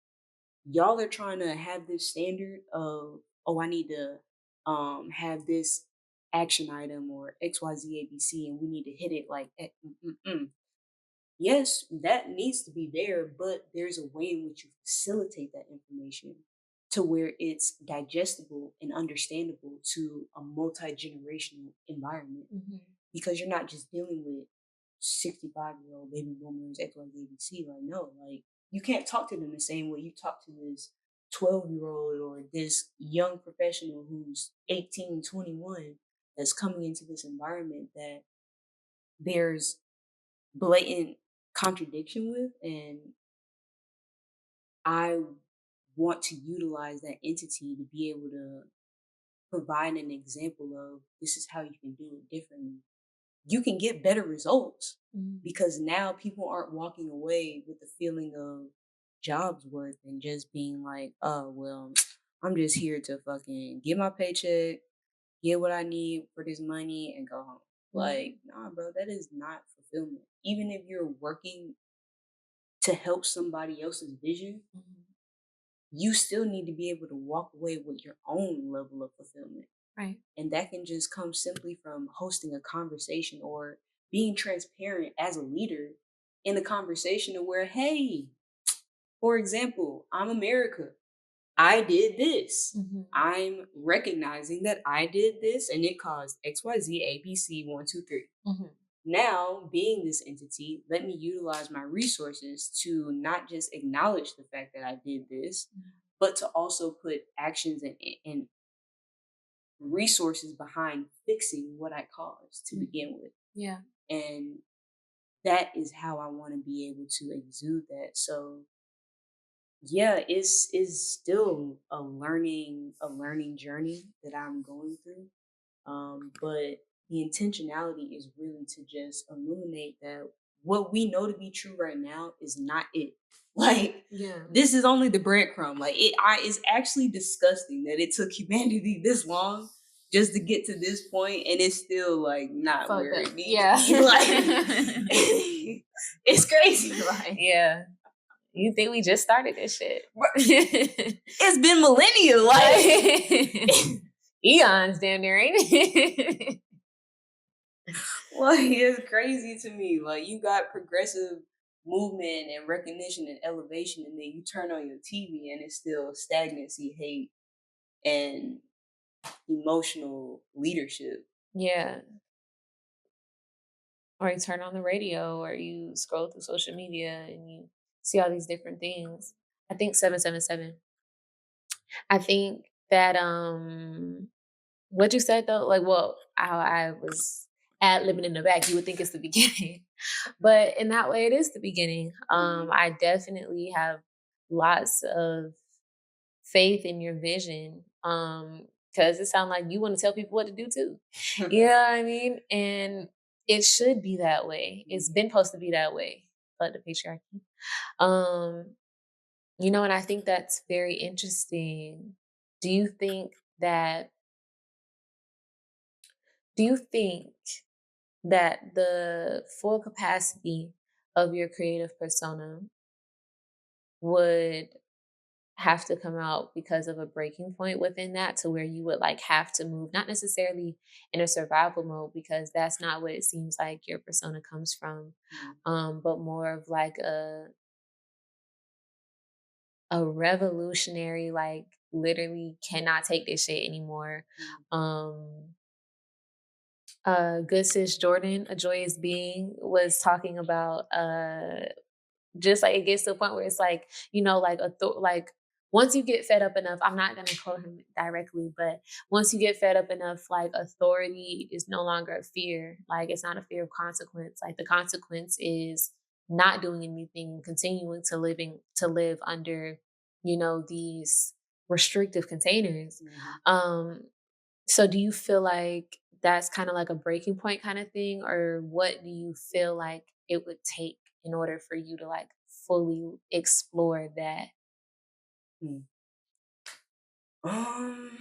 Speaker 1: y'all are trying to have this standard of, oh, I need to have this action item or XYZ ABC and we need to hit it like yes, that needs to be there, but there's a way in which you facilitate that information to where it's digestible and understandable to a multi-generational environment,
Speaker 2: Mhm.
Speaker 1: because you're not just dealing with 65-year-old baby boomers XYZ ABC. Like, no, like, you can't talk to them the same way you talk to this 12-year-old or this young professional who's 18, 21, that's coming into this environment that there's blatant contradiction with. And I want to utilize that entity to be able to provide an example of, this is how you can do it differently. You can get better results
Speaker 2: Mm.
Speaker 1: because now people aren't walking away with the feeling of jobs worth and just being like, oh, well, I'm just here to fucking get my paycheck, get what I need for this money, and go home. Like,
Speaker 2: Mhm.
Speaker 1: nah, bro, that is not fulfillment. Even if you're working to help somebody else's vision,
Speaker 2: Mhm.
Speaker 1: you still need to be able to walk away with your own level of fulfillment.
Speaker 2: Right.
Speaker 1: And that can just come simply from hosting a conversation or being transparent as a leader in a conversation to where, hey, for example, I'm America. I did this.
Speaker 2: Mhm.
Speaker 1: I'm recognizing that I did this and it caused XYZ ABC 1 2 3.
Speaker 2: Mhm.
Speaker 1: Now, being this entity, let me utilize my resources to not just acknowledge the fact that I did this,
Speaker 2: Mhm.
Speaker 1: but to also put actions and resources behind fixing what I caused to
Speaker 2: Mhm.
Speaker 1: begin with.
Speaker 2: Yeah.
Speaker 1: And that is how I want to be able to exude that. So yeah, it's still a learning journey that I'm going through. But the intentionality is really to just illuminate that what we know to be true right now is not it. Like,
Speaker 2: Yeah.
Speaker 1: this is only the breadcrumb. Like, it's actually disgusting that it took humanity this long just to get to this point, and it's still like not
Speaker 2: Fucked
Speaker 1: where
Speaker 2: up.
Speaker 1: it needs to
Speaker 2: Yeah.
Speaker 1: be. Like, it's crazy. Like,
Speaker 2: Yeah. You think we just started this shit?
Speaker 1: it's been millennia. Like,
Speaker 2: Eons, damn near, ain't it?
Speaker 1: like, it's crazy to me. Like, you got progressive movement and recognition and elevation, and then you turn on your TV and it's still stagnancy, hate, and emotional leadership.
Speaker 2: Yeah. Or you turn on the radio or you scroll through social media and you see all these different things. I think 777. I think that what you said though, like, well, how I was ad libbing in the back, you would think it's the beginning. But in that way it is the beginning. I definitely have lots of faith in your vision. Because it sounds like you want to tell people what to do too. You know what I mean? And it should be that way. It's been supposed to be that way, but the patriarchy. Um, and I think that's very interesting. Do you think that do you think that the full capacity of your creative persona would have to come out because of a breaking point within that to where you would like have to move, not necessarily in a survival mode because that's not what it seems like your persona comes from,
Speaker 1: Mm,
Speaker 2: but more of like a revolutionary, like literally cannot take this shit anymore.
Speaker 1: mm,
Speaker 2: Um, good sis Jordan, a joyous being, was talking about just like it gets to a point where it's like, like like once you get fed up enough, I'm not gonna quote him directly, but once you get fed up enough, like authority is no longer a fear. Like it's not a fear of consequence. Like the consequence is not doing anything, continuing to live under, these restrictive containers.
Speaker 1: mhm,
Speaker 2: Um, so do you feel like that's kind of like a breaking point kind of thing, or what do you feel like it would take in order for you to like fully explore that?
Speaker 1: mm. Um,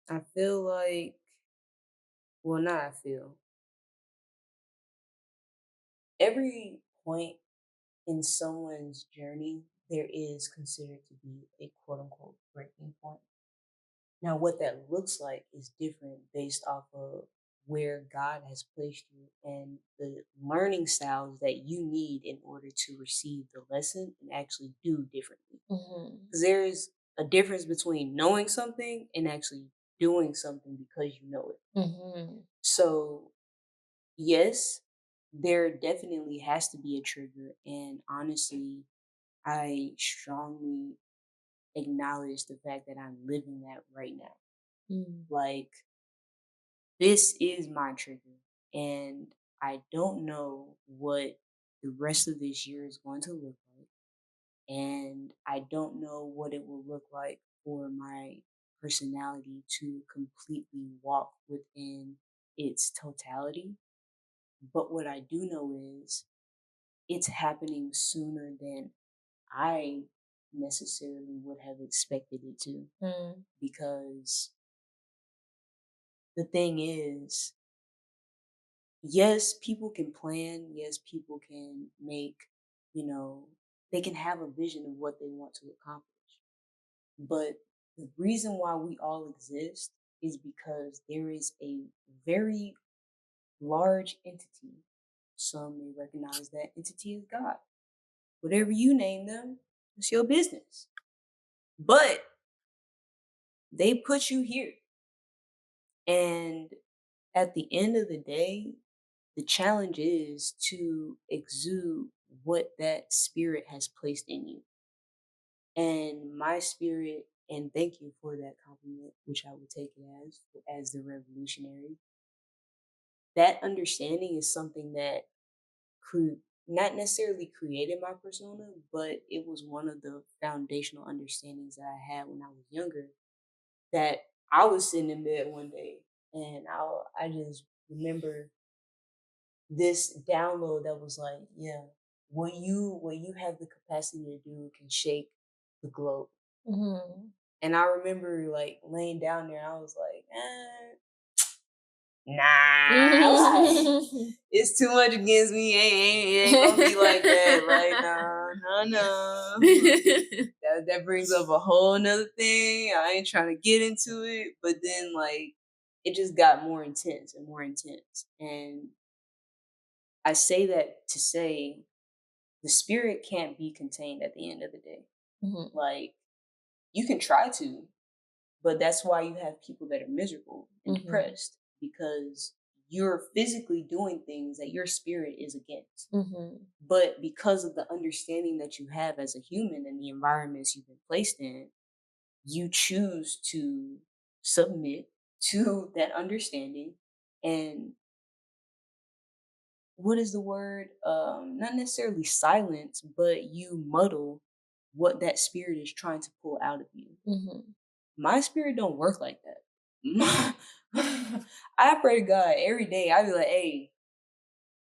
Speaker 1: I feel like, well, not I feel. Every point in someone's journey, there is considered to be a quote unquote breaking point. Now, what that looks like is different based off of where God has placed you and the learning styles that you need in order to receive the lesson and actually do differently.
Speaker 2: Mhm.
Speaker 1: Because there is a difference between knowing something and actually doing something because you know it.
Speaker 2: Mhm.
Speaker 1: So, yes, there definitely has to be a trigger. And honestly, I strongly acknowledge the fact that I'm living that right now.
Speaker 2: Mm.
Speaker 1: Like, this is my trigger. And I don't know what the rest of this year is going to look like. And I don't know what it will look like for my personality to completely walk within its totality. But what I do know is it's happening sooner than I necessarily would have expected it to.
Speaker 2: Mm.
Speaker 1: Because the thing is, yes, people can plan. Yes, people can make, you know, they can have a vision of what they want to accomplish. But the reason why we all exist is because there is a very large entity. Some may recognize that entity as God. Whatever you name them, it's your business. But they put you here. And at the end of the day, the challenge is to exude what that spirit has placed in you. And my spirit, and thank you for that compliment, which I would take it as the revolutionary. That understanding is something that not necessarily created my persona, but it was one of the foundational understandings that I had when I was younger. That I was sitting in bed one day, and I just remember this download that was like, yeah, what you have the capacity to do can shake the globe.
Speaker 2: Mhm.
Speaker 1: And I remember like laying down there, I was like, nah, like it's too much against me. It ain't gonna be like that. Like, no, no, no. That brings up a whole nother thing. I ain't trying to get into it. But then like it just got more intense and more intense. And I say that to say the spirit can't be contained at the end of the day.
Speaker 2: Mhm.
Speaker 1: Like you can try to, but that's why you have people that are miserable and
Speaker 2: Mhm.
Speaker 1: depressed because you're physically doing things that your spirit is against.
Speaker 2: Mhm.
Speaker 1: But because of the understanding that you have as a human and the environments you've been placed in, you choose to submit to that understanding and what is the word? Not necessarily silence, but you muddle what that spirit is trying to pull out of you.
Speaker 2: Mhm.
Speaker 1: My spirit don't work like that. I pray to God every day. I be like, hey,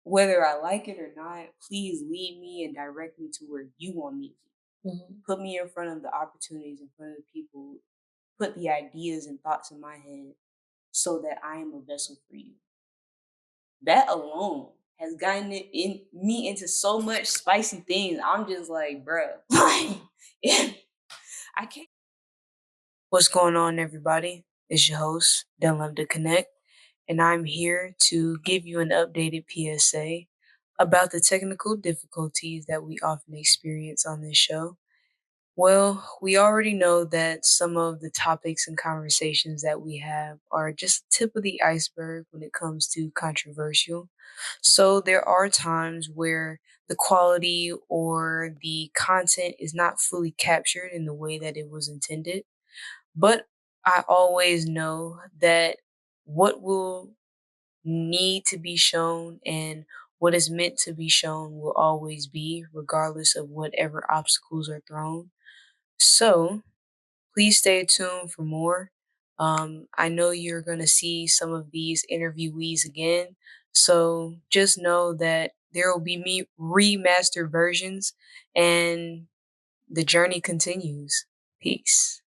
Speaker 1: whether I like it or not, please lead me and direct me to where you want me to be.
Speaker 2: Mhm.
Speaker 1: Put me in front of the opportunities, in front of the people, put the ideas and thoughts in my head so that I am a vessel for you. That alone has gotten me into so much spicy things. I'm just like, bruh, like, I can't. What's going on, everybody? It's your host, Done Love to Connect, and I'm here to give you an updated PSA about the technical difficulties that we often experience on this show. Well, we already know that some of the topics and conversations that we have are just tip of the iceberg when it comes to controversial. So there are times where the quality or the content is not fully captured in the way that it was intended. But I always know that what will need to be shown and what is meant to be shown will always be, regardless of whatever obstacles are thrown. So please stay tuned for more. I know you're going to see some of these interviewees again. So just know that there will be remastered versions and the journey continues. Peace.